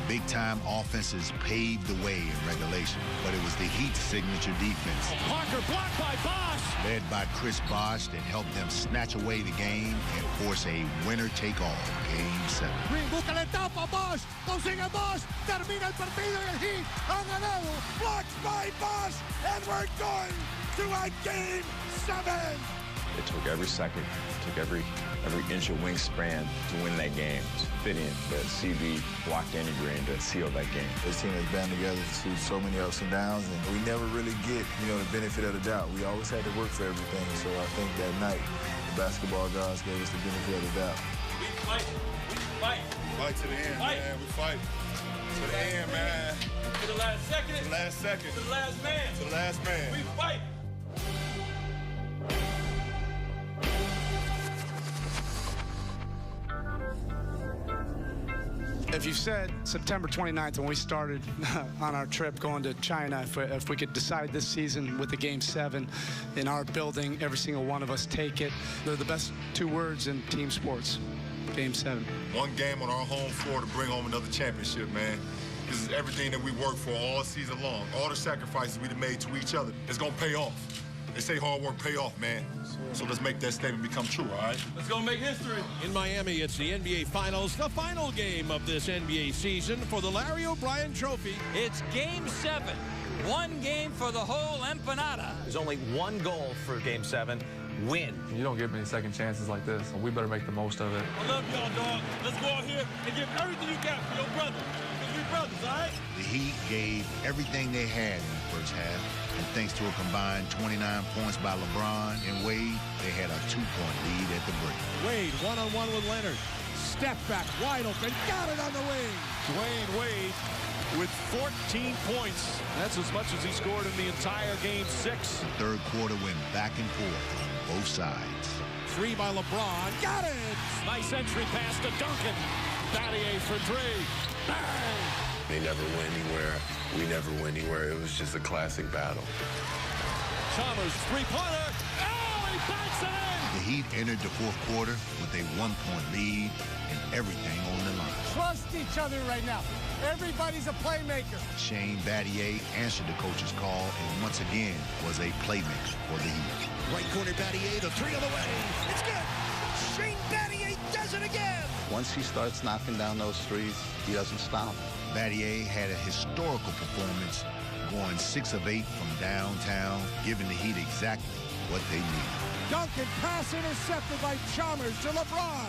Big-time offenses paved the way in regulation, but it was the Heat's signature defense, Parker blocked by Bosh. led by Chris Bosh, that helped them snatch away the game and force a winner-take-all Game 7. Green busca la etapa. Bosh. Consigue Bosh. Termina el partido y el Heat ha ganado. Blocked by Bosh. And we're going to a Game 7. It took every second, took every inch of wingspan to win that game, to fit in. But CB blocked Danny Green to seal that game. This team has been together through so many ups and downs, and we never really get, the benefit of the doubt. We always had to work for everything. So I think that night, the basketball gods gave us the benefit of the doubt. We fight. Fight to the end, man. We fight. To the end, man. To the last second. To the last second. To the last man. To the last man. We fight. If you said September 29th when we started on our trip going to China, if we could decide this season with the Game 7 in our building, every single one of us take it, they're the best 2 words in team sports. Game 7. One game on our home floor to bring home another championship, man. This is everything that we worked for all season long. All the sacrifices we've made to each other. It's going to pay off. They say hard work pay off, man. So let's make that statement become true, all right? Let's go make history. In Miami, it's the NBA Finals, the final game of this NBA season for the Larry O'Brien Trophy. It's Game 7. 1 game for the whole empanada. There's only one goal for Game 7. Win. You don't get many second chances like this, so we better make the most of it. I love y'all, dog. Let's go out here and give everything you got for your brother. Because we brothers, all right? The Heat gave everything they had in the first half, and thanks to a combined 29 points by LeBron and Wade, they had a 2-point lead at the break. Wade one-on-one with Leonard. Step back, wide open, got it on the wing. Dwayne Wade with 14 points. That's as much as he scored in the entire Game 6. The third quarter went back and forth on both sides. three by LeBron. Got it! Nice entry pass to Duncan. Battier for three. Bang! They never went anywhere. We never went anywhere. It was just a classic battle. Chalmers, three-pointer. Oh, he banks it in! The Heat entered the fourth quarter with a 1-point lead and everything on the line. Trust each other right now. Everybody's a playmaker. Shane Battier answered the coach's call and once again was a playmaker for the Heat. Right corner Battier, the three on the way. It's good. Shane Battier does it again. Once he starts knocking down those threes, he doesn't stop. Battier had a historical performance, going 6 of 8 from downtown, giving the Heat exactly what they needed. Duncan pass intercepted by Chalmers to LeBron.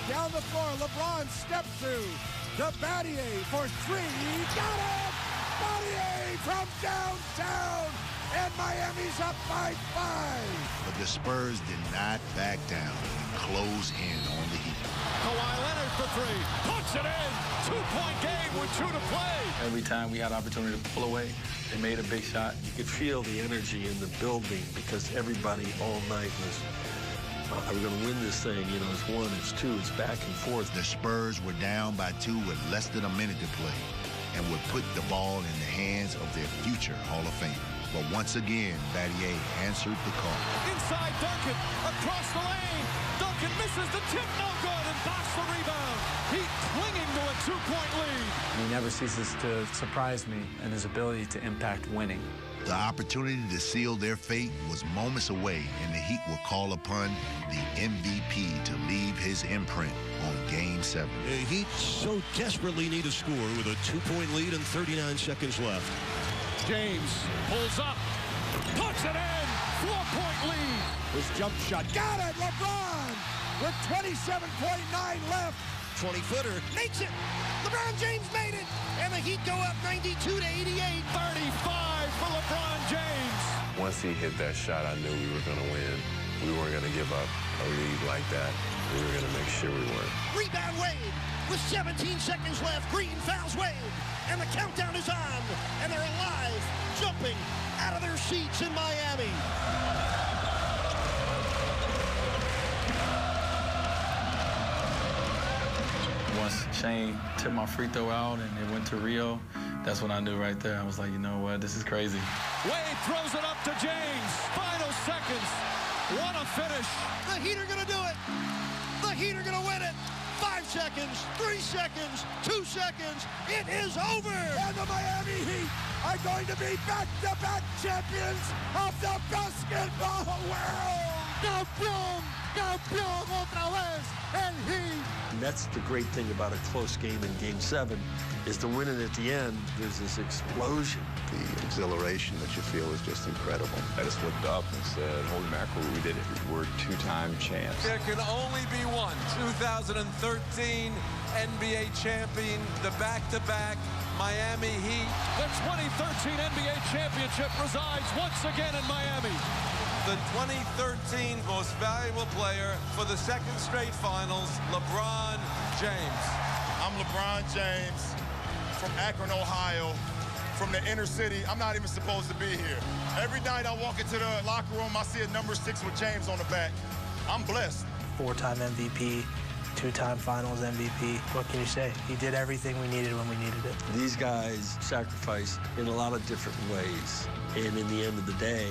Down the floor, LeBron step through. To Battier for three. Got it! Battier from downtown. And Miami's up by 5. But the Spurs did not back down and close in on the Heat. Kawhi Leonard for three. Puts it in. 2-point game with 2 to play. Every time we had opportunity to pull away, they made a big shot. You could feel the energy in the building because everybody all night was, are we going to win this thing? You know, it's 1, it's 2, it's back and forth. The Spurs were down by 2 with less than a minute to play and would put the ball in the hands of their future Hall of Famer. But once again, Battier answered the call. Inside Duncan, across the lane. Duncan misses the tip, no good, and backs the rebound. Heat clinging to a 2-point lead. He never ceases to surprise me in his ability to impact winning. The opportunity to seal their fate was moments away, and the Heat would call upon the MVP to leave his imprint on Game 7. The Heat so desperately need a score with a 2-point lead and 39 seconds left. James pulls up, puts it in, 4-point lead. His jump shot, got it, LeBron! With 27.9 left. 20-footer, makes it! LeBron James made it! And the Heat go up 92 to 88. 35 for LeBron James. Once he hit that shot, I knew we were going to win. We weren't going to give up a lead like that. We were going to make sure we won. Rebound Wade. With 17 seconds left, Green fouls Wade. And the countdown is on. And they're alive, jumping out of their seats in Miami. Once Shane took my free throw out and it went to Rio, that's when I knew right there. I was like, you know what, this is crazy. Wade throws it up to James. Final seconds. What a finish. The Heat are going to do it. The Heat are going to win it. 5 seconds, 3 seconds, 2 seconds. It is over. And the Miami Heat are going to be back-to-back champions of the basketball world. Campeón otra vez, el Heat. And that's the great thing about a close game in Game 7 is to win it at the end. There's this explosion. The exhilaration that you feel is just incredible. I just looked up and said, holy mackerel, we did it. We're 2-time champs. There can only be one. 2013 NBA champion, the back-to-back Miami Heat. The 2013 NBA championship resides once again in Miami. The 2013 most valuable player for the second straight finals, LeBron James. I'm LeBron James from Akron, Ohio, from the inner city. I'm not even supposed to be here. Every night I walk into the locker room, I see a number 6 with James on the back. I'm blessed. 4-time MVP, 2-time finals MVP. What can you say? He did everything we needed when we needed it. These guys sacrifice in a lot of different ways. And in the end of the day,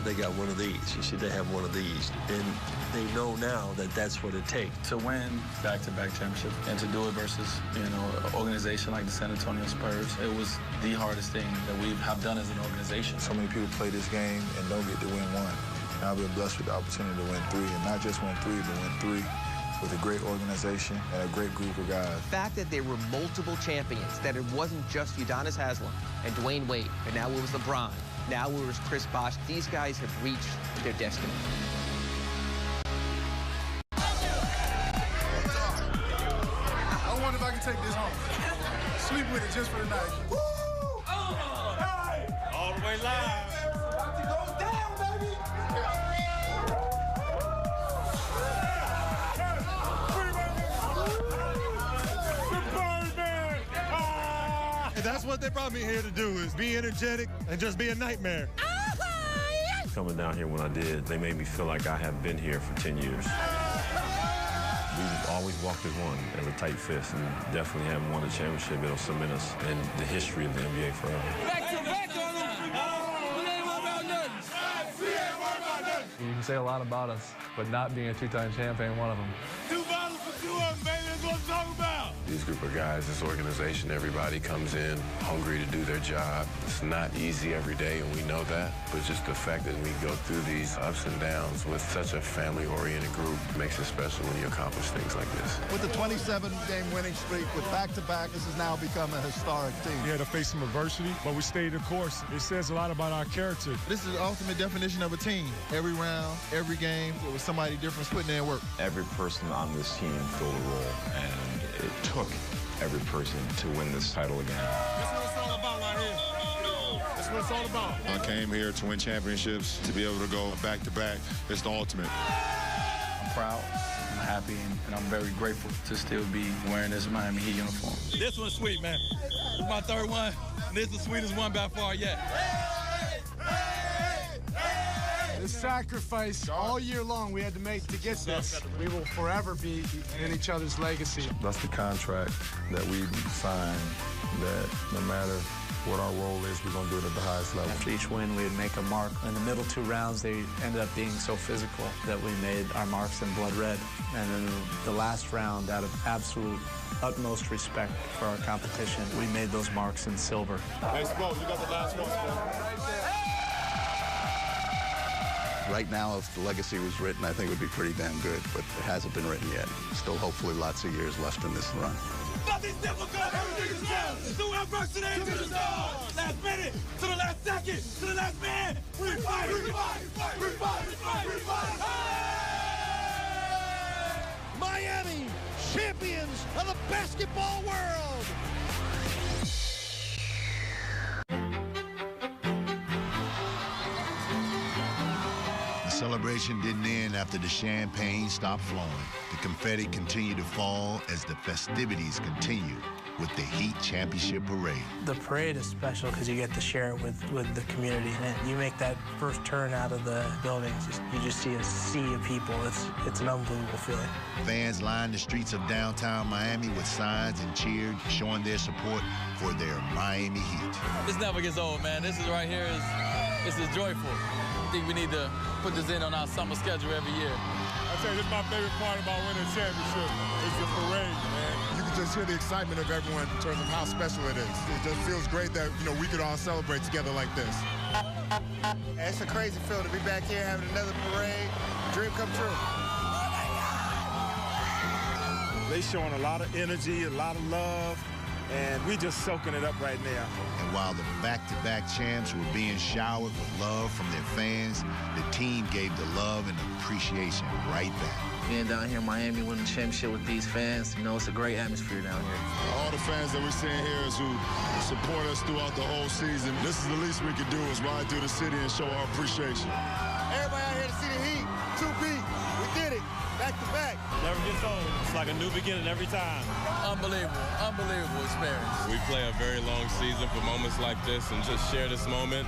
they got one of these. You see, they have one of these. And they know now that that's what it takes. To win back-to-back championship and to do it versus, an organization like the San Antonio Spurs, it was the hardest thing that we have done as an organization. So many people play this game and don't get to win one. And I've been blessed with the opportunity to win 3, and not just win 3, but win 3 with a great organization and a great group of guys. The fact that they were multiple champions, that it wasn't just Udonis Haslem and Dwayne Wade, and now it was LeBron, now it was Chris Bosh. These guys have reached their destiny. I wonder if I can take this home. Sleep with it just for the night. Woo! All the way live. About to go down, baby! That's what they brought me here to do, is be energetic and just be a nightmare. coming down here when I did. They made me feel like I have been here for 10 years. We've always walked as one, as a tight fist, and definitely haven't won a championship. It'll cement us in the history of the NBA forever. Back to back on them. We ain't worried about nothing. We ain't worried about nothing. You can say a lot about us, but not being a two-time champ ain't one of them. 2 bottles for 2 of them, baby. That's what I'm talking about. These group of guys, this organization, everybody comes in hungry to do their job. It's not easy every day, and we know that. But just the fact that we go through these ups and downs with such a family-oriented group makes it special when you accomplish things like this. With the 27-game winning streak, with back-to-back, this has now become a historic team. We had to face some adversity, but we stayed the course. It says a lot about our character. This is the ultimate definition of a team. Every round, every game, it was somebody different putting in work. Every person on this team filled a role, and it took every person to win this title again. That's what it's all about right here. That's what it's all about. I came here to win championships, to be able to go back-to-back. It's the ultimate. I'm proud, I'm happy, and I'm very grateful to still be wearing this Miami Heat uniform. This one's sweet, man. This is my third one. This is the sweetest one by far yet. The sacrifice all year long we had to make to get this. We will forever be in each other's legacy. That's the contract that we signed, that no matter what our role is, we're going to do it at the highest level. After each win, we would make a mark. In the middle 2 rounds, they ended up being so physical that we made our marks in blood red. And then the last round, out of absolute utmost respect for our competition, we made those marks in silver. Hey, Spo, you got the last one, Spo. Right now, if the legacy was written, I think it would be pretty damn good, but it hasn't been written yet. Still, hopefully, lots of years left in this run. Nothing's difficult. Everything is done. Through adversity to the stars. Last minute to the last second to the last man. We fight. We fight. We fight. We fight. We fight. Miami, champions of the basketball world. The celebration didn't end after the champagne stopped flowing. The confetti continued to fall as the festivities continued with the Heat Championship Parade. The parade is special because you get to share it with the community. And you make that first turn out of the building, you just see a sea of people. It's an unbelievable feeling. Fans lined the streets of downtown Miami with signs and cheered, showing their support for their Miami Heat. This never gets old, man. This is right here is joyful. I think we need to put this in on our summer schedule every year. I tell you, this is my favorite part about winning a championship. It's the parade, man. You can just hear the excitement of everyone in terms of how special it is. It just feels great that, we could all celebrate together like this. It's a crazy feeling to be back here having another parade. Dream come true. They showing a lot of energy, a lot of love, and we just soaking it up right now. And while the back-to-back champs were being showered with love from their fans, the team gave the love and appreciation right back. Being down here in Miami winning the championship with these fans, it's a great atmosphere down here. All the fans that we're seeing here is who support us throughout the whole season. This is the least we can do is ride through the city and show our appreciation. Everybody out here to see the Heat. 2-beat. We did it. Back to back. Never gets old. It's like a new beginning every time. Unbelievable experience. We play a very long season for moments like this, and just share this moment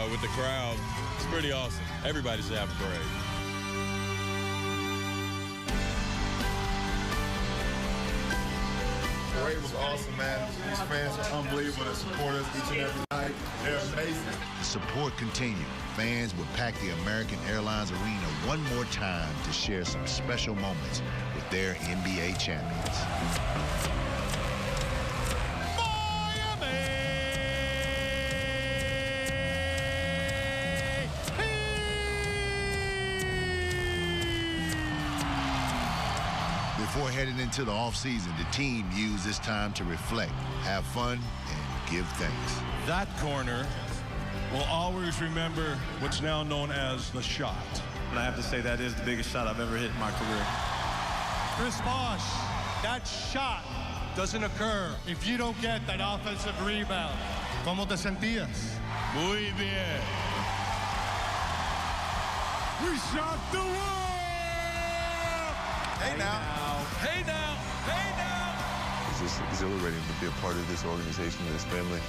with the crowd. It's pretty awesome. Everybody should have a parade. The parade was awesome, man. These fans are unbelievable. They support us each and every night. They're amazing. The support continued. Fans would pack the American Airlines Arena one more time to share some special moments with their NBA champions. Before heading into the offseason, the team used this time to reflect, have fun, and give thanks. That corner will always remember what's now known as the shot. And I have to say that is the biggest shot I've ever hit in my career. Chris Bosh, that shot doesn't occur if you don't get that offensive rebound. ¿Cómo te sentías? Muy bien. We shot the world! Hey now. Hey now. Hey now. It's just exhilarating to be a part of this organization, this family.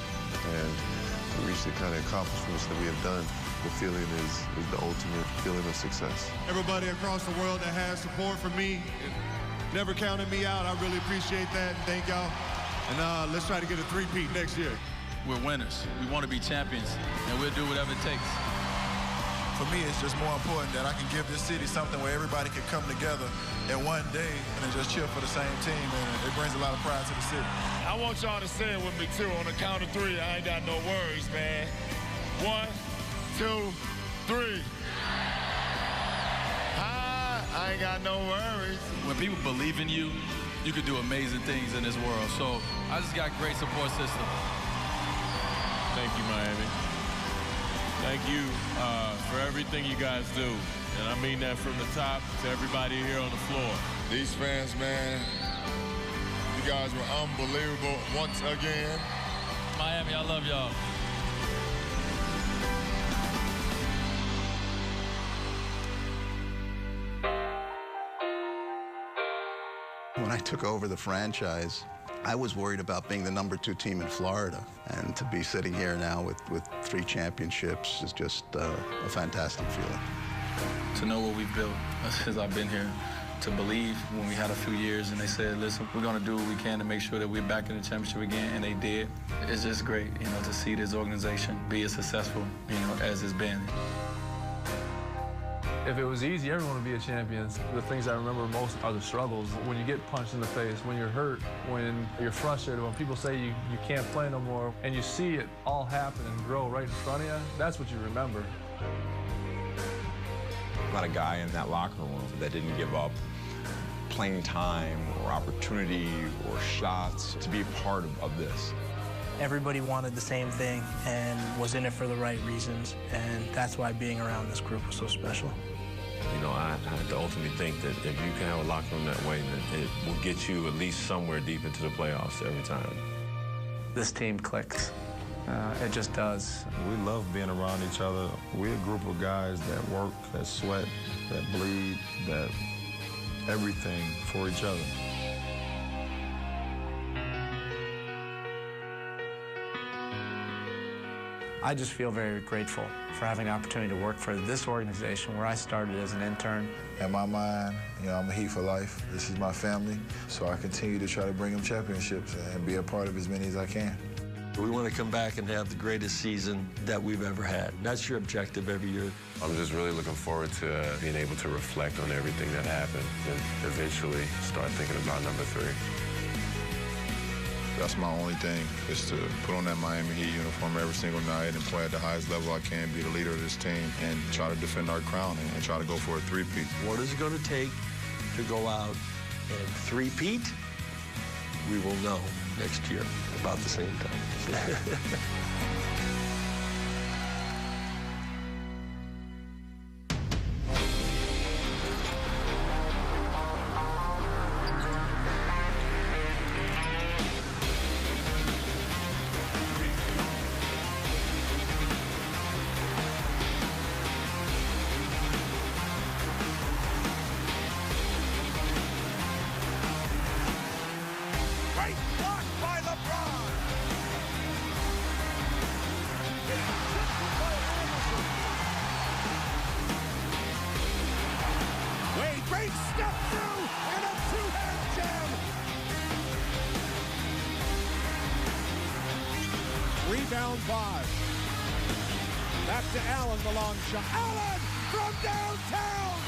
And reach the kind of accomplishments that we have done, the feeling is the ultimate feeling of success. Everybody across the world that has support for me, never counted me out. I really appreciate that. Thank y'all. And let's try to get a three-peat next year. We're winners. We want to be champions, and we'll do whatever it takes. For me, it's just more important that I can give this city something where everybody can come together in one day and just cheer for the same team, and it brings a lot of pride to the city. I want y'all to say it with me, too. On the count of three, I ain't got no worries, man. 1, 2, 3. I ain't got no worries. When people believe in you, you can do amazing things in this world. So I just got a great support system. Thank you, Miami. Thank you for everything you guys do. And I mean that from the top to everybody here on the floor. These fans, man, you guys were unbelievable once again. Miami, I love y'all. When I took over the franchise, I was worried about being the #2 team in Florida. And to be sitting here now with 3 championships is just a fantastic feeling. To know what we've built since I've been here, to believe when we had a few years and they said, listen, we're going to do what we can to make sure that we're back in the championship again, and they did. It's just great, you know, to see this organization be as successful, you know, as it's been. If it was easy, everyone would be a champion. The things I remember most are the struggles. When you get punched in the face, when you're hurt, when you're frustrated, when people say you can't play no more, and you see it all happen and grow right in front of you, that's what you remember. Not a guy in that locker room that didn't give up playing time or opportunity or shots to be a part of this. Everybody wanted the same thing and was in it for the right reasons, and that's why being around this group was so special. You know, I had to ultimately think that if you can have a locker room that way, that it will get you at least somewhere deep into the playoffs every time. This team clicks. It just does. We love being around each other. We're a group of guys that work, that sweat, that bleed, that everything for each other. I just feel very grateful for having the opportunity to work for this organization where I started as an intern. In my mind, you know, I'm a Heat for life. This is my family, so I continue to try to bring them championships and be a part of as many as I can. We want to come back and have the greatest season that we've ever had. That's your objective every year. I'm just really looking forward to being able to reflect on everything that happened and eventually start thinking about #3. That's my only thing, is to put on that Miami Heat uniform every single night and play at the highest level I can, be the leader of this team, and try to defend our crown and try to go for a three-peat. What is it going to take to go out and three-peat? We will know next year about the same time. Great step through and a two-hand jam. Rebound 5. Back to Allen, the long shot. Allen from downtown.